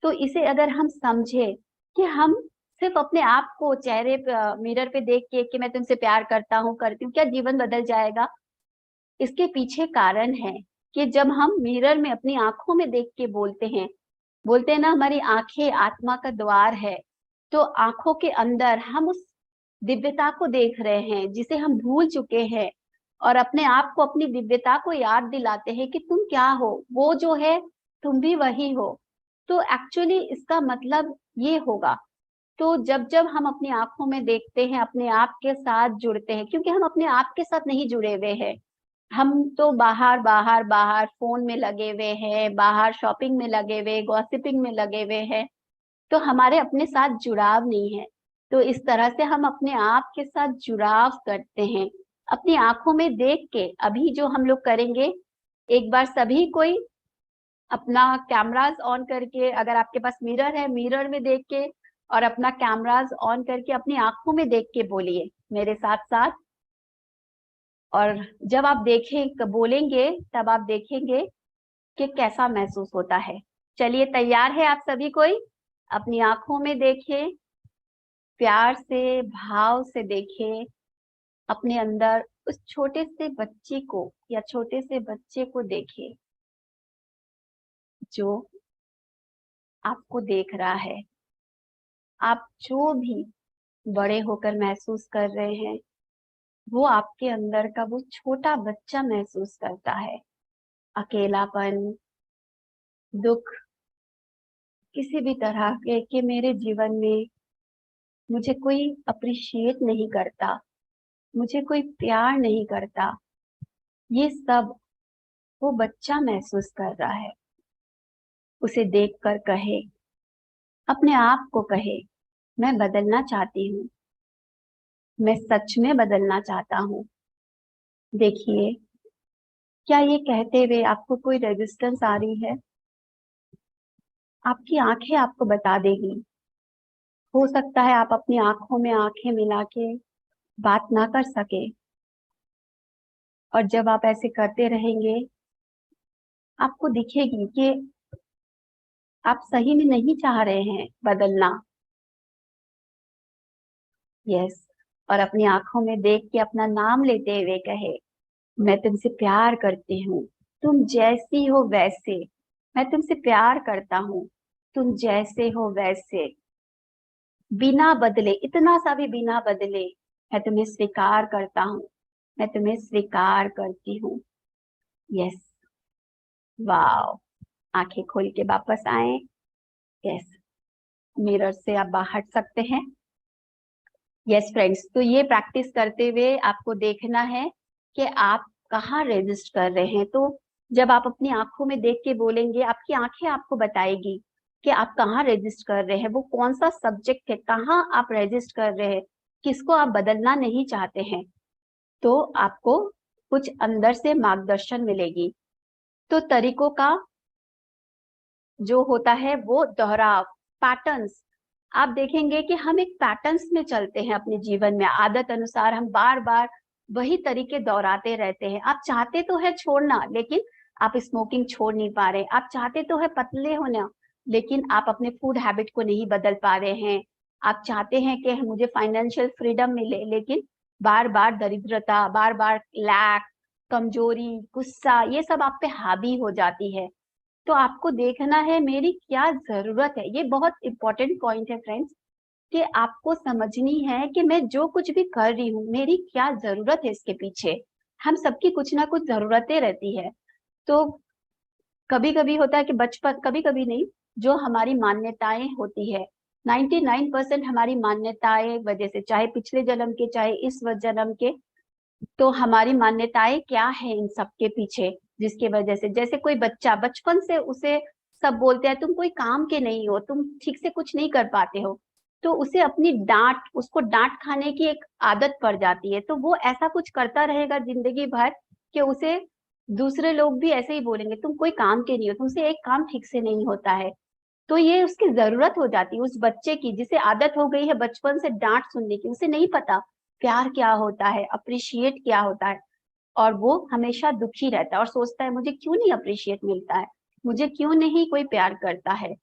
तो इसे अगर हम समझे कि हम सिर्फ अपने आप को चेहरे पे, मिरर पे देख के कि मैं तुमसे प्यार करता हूँ, करती हूँ, क्या जीवन बदल जाएगा? इसके पीछे कारण है कि जब हम मिरर में अपनी आंखों में देख के बोलते हैं ना, हमारी आंखें आत्मा का द्वार है। तो आंखों के अंदर हम उस दिव्यता को देख रहे हैं जिसे हम भूल चुके हैं, और अपने आप को, अपनी दिव्यता को याद दिलाते हैं कि तुम क्या हो, वो जो है तुम भी वही हो। तो एक्चुअली इसका मतलब ये होगा, तो जब जब हम अपनी आंखों में देखते हैं, अपने आप के साथ जुड़ते हैं, क्योंकि हम अपने आप के साथ नहीं जुड़े हुए हैं, हम तो बाहर बाहर बाहर फोन में लगे हुए हैं, बाहर शॉपिंग में लगे हुए, गॉसिपिंग में लगे हुए हैं, तो हमारे अपने साथ जुड़ाव नहीं है। तो इस तरह से हम अपने आप के साथ जुड़ाव करते हैं अपनी आंखों में देख के। अभी जो हम लोग करेंगे, एक बार सभी कोई अपना कैमरास ऑन करके, अगर आपके पास मिरर है, मिरर में देख के और अपना कैमरास ऑन करके अपनी आंखों में देख के बोलिए मेरे साथ साथ। और जब आप देखें बोलेंगे तब आप देखेंगे कि कैसा महसूस होता है। चलिए, तैयार है आप सभी कोई? अपनी आंखों में देखें, प्यार से, भाव से देखें अपने अंदर, उस छोटे से बच्चे को या छोटे से बच्चे को देखें जो आपको देख रहा है। आप जो भी बड़े होकर महसूस कर रहे हैं, वो आपके अंदर का वो छोटा बच्चा महसूस करता है। अकेलापन, दुख, किसी भी तरह के कि मेरे जीवन में मुझे कोई अप्रिशिएट नहीं करता, मुझे कोई प्यार नहीं करता, ये सब वो बच्चा महसूस कर रहा है। उसे देखकर कहे, अपने आप को कहे, मैं बदलना चाहती हूँ, मैं सच में बदलना चाहता हूँ। देखिए, क्या ये कहते हुए आपको कोई रेजिस्टेंस आ रही है? आपकी आंखें आपको बता देगी। हो सकता है आप अपनी आंखों में आंखें मिला के बात ना कर सके, और जब आप ऐसे करते रहेंगे आपको दिखेगी कि आप सही में नहीं चाह रहे हैं बदलना। यस। और अपनी आंखों में देख के अपना नाम लेते हुए कहे, मैं तुमसे प्यार करती हूँ, तुम जैसी हो वैसे। मैं तुमसे प्यार करता हूँ, तुम जैसे हो वैसे। बिना बदले, इतना सा भी बिना बदले, मैं तुम्हें स्वीकार करता हूँ, मैं तुम्हें स्वीकार करती हूँ। यस। वाओ। आंखें खोल के वापस आए। यस। मिरर से आप बाहर हट सकते हैं। यस फ्रेंड्स, तो ये प्रैक्टिस करते हुए आपको देखना है कि आप कहाँ रेजिस्ट कर रहे हैं। तो जब आप अपनी आंखों में देख के बोलेंगे, आपकी आंखें आपको बताएगी कि आप कहाँ रेजिस्ट कर रहे हैं, वो कौन सा सब्जेक्ट है, कहाँ आप रेजिस्ट कर रहे हैं, किसको आप बदलना नहीं चाहते हैं। तो आपको कुछ अंदर से मार्गदर्शन मिलेगी। तो तरीकों का जो होता है वो दोहराव, पैटर्न्स। आप देखेंगे कि हम एक पैटर्न्स में चलते हैं अपने जीवन में, आदत अनुसार हम बार बार वही तरीके दोहराते रहते हैं। आप चाहते तो है छोड़ना, लेकिन आप स्मोकिंग छोड़ नहीं पा रहे। आप चाहते तो है पतले होना, लेकिन आप अपने फूड हैबिट को नहीं बदल पा रहे हैं। आप चाहते हैं कि मुझे फाइनेंशियल फ्रीडम मिले, लेकिन बार बार दरिद्रता, बार बार लैक, कमजोरी, गुस्सा, ये सब आप पे हावी हो जाती है। तो आपको देखना है मेरी क्या जरूरत है। ये बहुत इंपॉर्टेंट पॉइंट है फ्रेंड्स, कि आपको समझनी है कि मैं जो कुछ भी कर रही हूँ मेरी क्या जरूरत है इसके पीछे। हम सबकी कुछ ना कुछ जरूरतें रहती है। तो कभी कभी होता है कि बचपन, कभी कभी नहीं, जो हमारी मान्यताएं होती है, 99% हमारी मान्यताएं वजह से, चाहे पिछले जन्म के चाहे इस जन्म के, तो हमारी मान्यताएं क्या है इन सब के पीछे, जिसके वजह से, जैसे कोई बच्चा बचपन से उसे सब बोलते हैं तुम कोई काम के नहीं हो, तुम ठीक से कुछ नहीं कर पाते हो, तो उसे अपनी डांट, उसको डांट खाने की एक आदत पड़ जाती है। तो वो ऐसा कुछ करता रहेगा जिंदगी भर कि उसे दूसरे लोग भी ऐसे ही बोलेंगे तुम कोई काम के नहीं हो, तुमसे एक काम ठीक से नहीं होता है। तो ये उसकी जरूरत हो जाती है उस बच्चे की, जिसे आदत हो गई है बचपन से डांट सुनने की। उसे नहीं पता प्यार क्या होता है, अप्रिशिएट क्या होता है, और वो हमेशा दुखी रहता है और सोचता है मुझे क्यों नहीं अप्रिशिएट मिलता है, मुझे क्यों नहीं कोई प्यार करता है।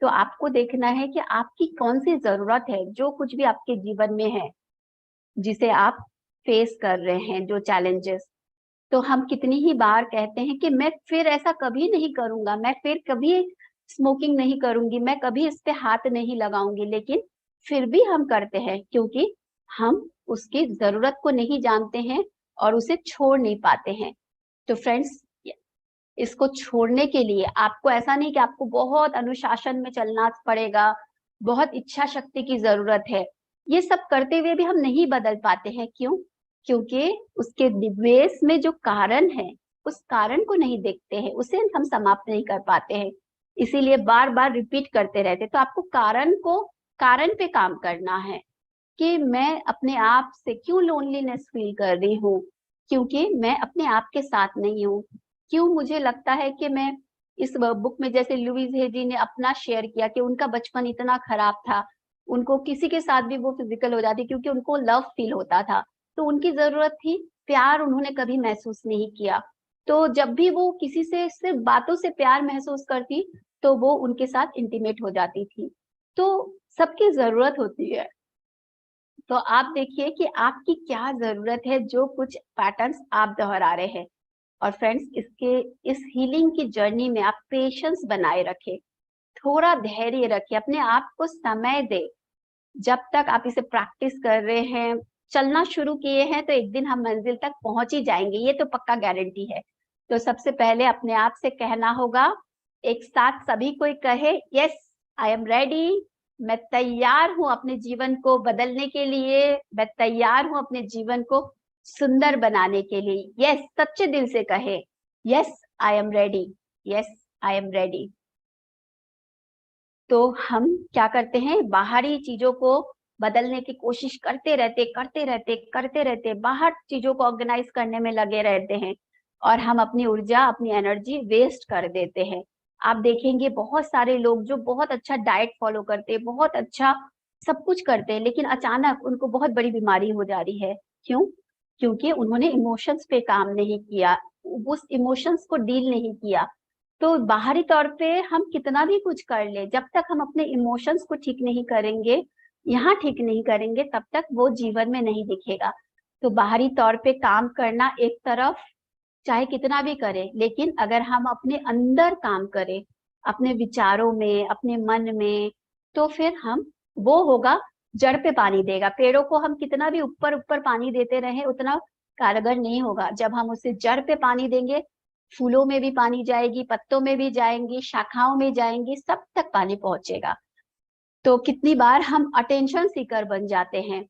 तो आपको देखना है कि आपकी कौन सी जरूरत है, जो कुछ भी आपके जीवन में है जिसे आप फेस कर रहे हैं, जो चैलेंजेस। तो हम कितनी ही बार कहते हैं कि मैं फिर ऐसा कभी नहीं करूंगा, मैं फिर कभी स्मोकिंग नहीं करूंगी, मैं कभी इस पे हाथ नहीं लगाऊंगी, लेकिन फिर भी हम करते हैं क्योंकि हम उसकी जरूरत को नहीं जानते हैं और उसे छोड़ नहीं पाते हैं। तो फ्रेंड्स, इसको छोड़ने के लिए आपको ऐसा नहीं कि आपको बहुत अनुशासन में चलना पड़ेगा, बहुत इच्छा शक्ति की जरूरत है। ये सब करते हुए भी हम नहीं बदल पाते हैं। क्यों? क्योंकि उसके बेस में जो कारण है, उस कारण को नहीं देखते हैं, उसे हम समाप्त नहीं कर पाते हैं, इसीलिए बार बार रिपीट करते रहते। तो आपको कारण पे काम करना है कि मैं अपने आप से क्यों लोनलीनेस फील कर रही हूँ, क्योंकि मैं अपने आप के साथ नहीं हूँ। क्यों मुझे लगता है कि मैं इस बुक में, जैसे लुइस हे जी ने अपना शेयर किया कि उनका बचपन इतना खराब था, उनको किसी के साथ भी वो फिजिकल हो जाती क्योंकि उनको लव फील होता था, तो उनकी जरूरत थी प्यार, उन्होंने कभी महसूस नहीं किया। तो जब भी वो किसी से सिर्फ बातों से प्यार महसूस करती, तो वो उनके साथ इंटीमेट हो जाती थी। तो सबकी जरूरत होती है। तो आप देखिए कि आपकी क्या जरूरत है, जो कुछ पैटर्न्स आप दोहरा रहे हैं। और फ्रेंड्स, इस हीलिंग की जर्नी में आप पेशेंस बनाए रखें, थोड़ा धैर्य रखिए, अपने आप को समय दे। जब तक आप इसे प्रैक्टिस कर रहे हैं, चलना शुरू किए हैं तो एक दिन हम मंजिल तक पहुंच ही जाएंगे, ये तो पक्का गारंटी है। तो सबसे पहले अपने आप से कहना होगा, एक साथ सभी कोई कहे, यस आई एम रेडी, मैं तैयार हूं अपने जीवन को बदलने के लिए, मैं तैयार हूं अपने जीवन को सुंदर बनाने के लिए। यस, सच्चे दिल से कहे, yes I am ready, yes I am ready. तो हम क्या करते हैं, बाहरी चीजों को बदलने की कोशिश करते रहते, बाहर चीजों को ऑर्गेनाइज करने में लगे रहते हैं और हम अपनी ऊर्जा, अपनी एनर्जी वेस्ट कर देते हैं। आप देखेंगे बहुत सारे लोग जो बहुत अच्छा डाइट फॉलो करते हैं, बहुत अच्छा सब कुछ करते हैं, लेकिन अचानक उनको बहुत बड़ी बीमारी हो जा रही है। क्यों? क्योंकि उन्होंने इमोशंस पे काम नहीं किया, उस इमोशंस को डील नहीं किया। तो बाहरी तौर पे हम कितना भी कुछ कर ले, जब तक हम अपने इमोशंस को ठीक नहीं करेंगे, यहाँ ठीक नहीं करेंगे, तब तक वो जीवन में नहीं दिखेगा। तो बाहरी तौर पे काम करना एक तरफ, चाहे कितना भी करें, लेकिन अगर हम अपने अंदर काम करें, अपने विचारों में, अपने मन में, तो फिर हम, वो होगा, जड़ पे पानी देगा। पेड़ों को हम कितना भी ऊपर ऊपर पानी देते रहे, उतना कारगर नहीं होगा। जब हम उसे जड़ पे पानी देंगे, फूलों में भी पानी जाएगी, पत्तों में भी जाएंगी, शाखाओं में जाएंगी, सब तक पानी पहुंचेगा। तो कितनी बार हम अटेंशन सीकर बन जाते हैं,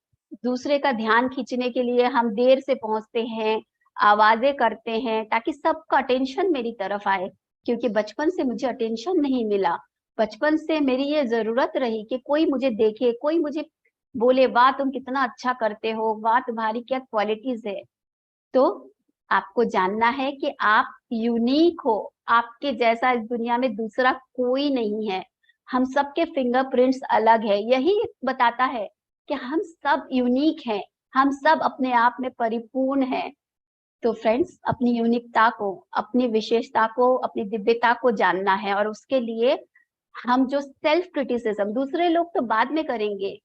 दूसरे का ध्यान खींचने के लिए हम देर से पहुंचते हैं, आवाजें करते हैं ताकि सबका अटेंशन मेरी तरफ आए, क्योंकि बचपन से मुझे अटेंशन नहीं मिला। बचपन से मेरी ये जरूरत रही कि कोई मुझे देखे, कोई मुझे बोले, वाह तुम कितना अच्छा करते हो, वाह तुम्हारी क्या क्वालिटीज है। तो आपको जानना है कि आप यूनिक हो, आपके जैसा इस दुनिया में दूसरा कोई नहीं है। हम सबके फिंगरप्रिंट्स अलग है, यही बताता है कि हम सब यूनिक हैं, हम सब अपने आप में परिपूर्ण हैं। तो फ्रेंड्स, अपनी यूनिकता को, अपनी विशेषता को, अपनी दिव्यता को जानना है, और उसके लिए हम जो सेल्फ क्रिटिसिज्म, दूसरे लोग तो बाद में करेंगे,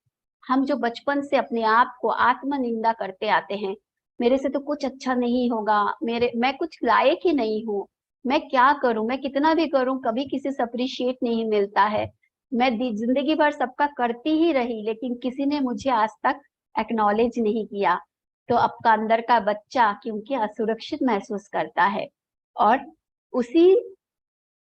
हम जो बचपन से अपने आप को आत्म निंदा करते आते हैं, मेरे से तो कुछ अच्छा नहीं होगा, मैं कुछ लायक ही नहीं हूँ, मैं क्या करूं, मैं कितना भी करूं कभी किसी से अप्रिशिएट नहीं मिलता है, मैं जिंदगी भर सबका करती ही रही लेकिन किसी ने मुझे आज तक एक्नॉलेज नहीं किया। तो आपका अंदर का बच्चा क्योंकि असुरक्षित महसूस करता है, और उसी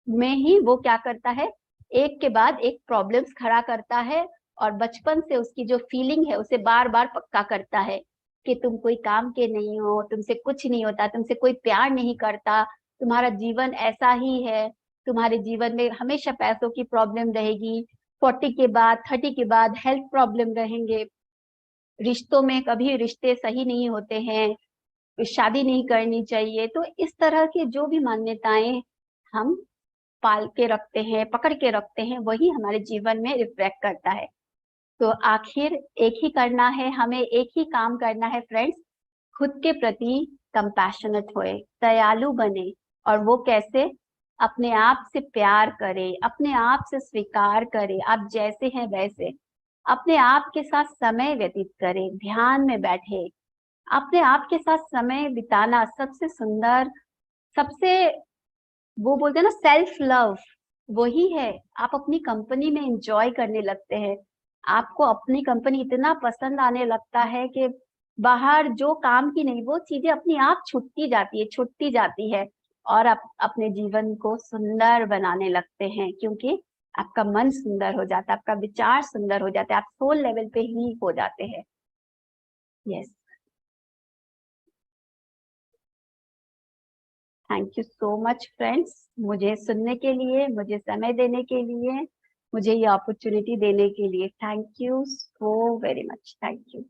में ही वो क्या करता है, एक के बाद एक प्रॉब्लम्स खड़ा करता है, और बचपन से उसकी जो फीलिंग है उसे बार बार पक्का करता है कि तुम कोई काम के नहीं हो, तुमसे कुछ नहीं होता, तुमसे कोई प्यार नहीं करता, तुम्हारा जीवन ऐसा ही है, तुम्हारे जीवन में हमेशा पैसों की प्रॉब्लम रहेगी, 40 के बाद, 30 के बाद हेल्थ प्रॉब्लम रहेंगे, रिश्तों में कभी रिश्ते सही नहीं होते हैं, शादी नहीं करनी चाहिए। तो इस तरह के जो भी मान्यताएं हम पाल के रखते हैं, पकड़ के रखते हैं, वही हमारे जीवन में रिफ्लेक्ट करता है। तो आखिर एक ही करना है, हमें एक ही काम करना है फ्रेंड्स, खुद के प्रति कंपैशनेट होए, दयालु बने। और वो कैसे? अपने आप से प्यार करें, अपने आप से स्वीकार करें, आप जैसे हैं वैसे, अपने आप के साथ समय व्यतीत करें, ध्यान में बैठे, अपने आप के साथ समय बिताना सबसे सुंदर, सबसे, वो बोलते हैं ना, सेल्फ लव, वही है। आप अपनी कंपनी में एंजॉय करने लगते हैं, आपको अपनी कंपनी इतना पसंद आने लगता है कि बाहर जो काम की नहीं, वो चीजें अपनी आप छुटती जाती है, और आप अपने जीवन को सुंदर बनाने लगते हैं, क्योंकि आपका मन सुंदर हो जाता है, आपका विचार सुंदर हो जाता है, आप सोल लेवल पे ही हो जाते हैं। Yes, thank you so much friends, मुझे सुनने के लिए, मुझे समय देने के लिए, मुझे ये अपॉर्चुनिटी देने के लिए, thank you so very much, thank you.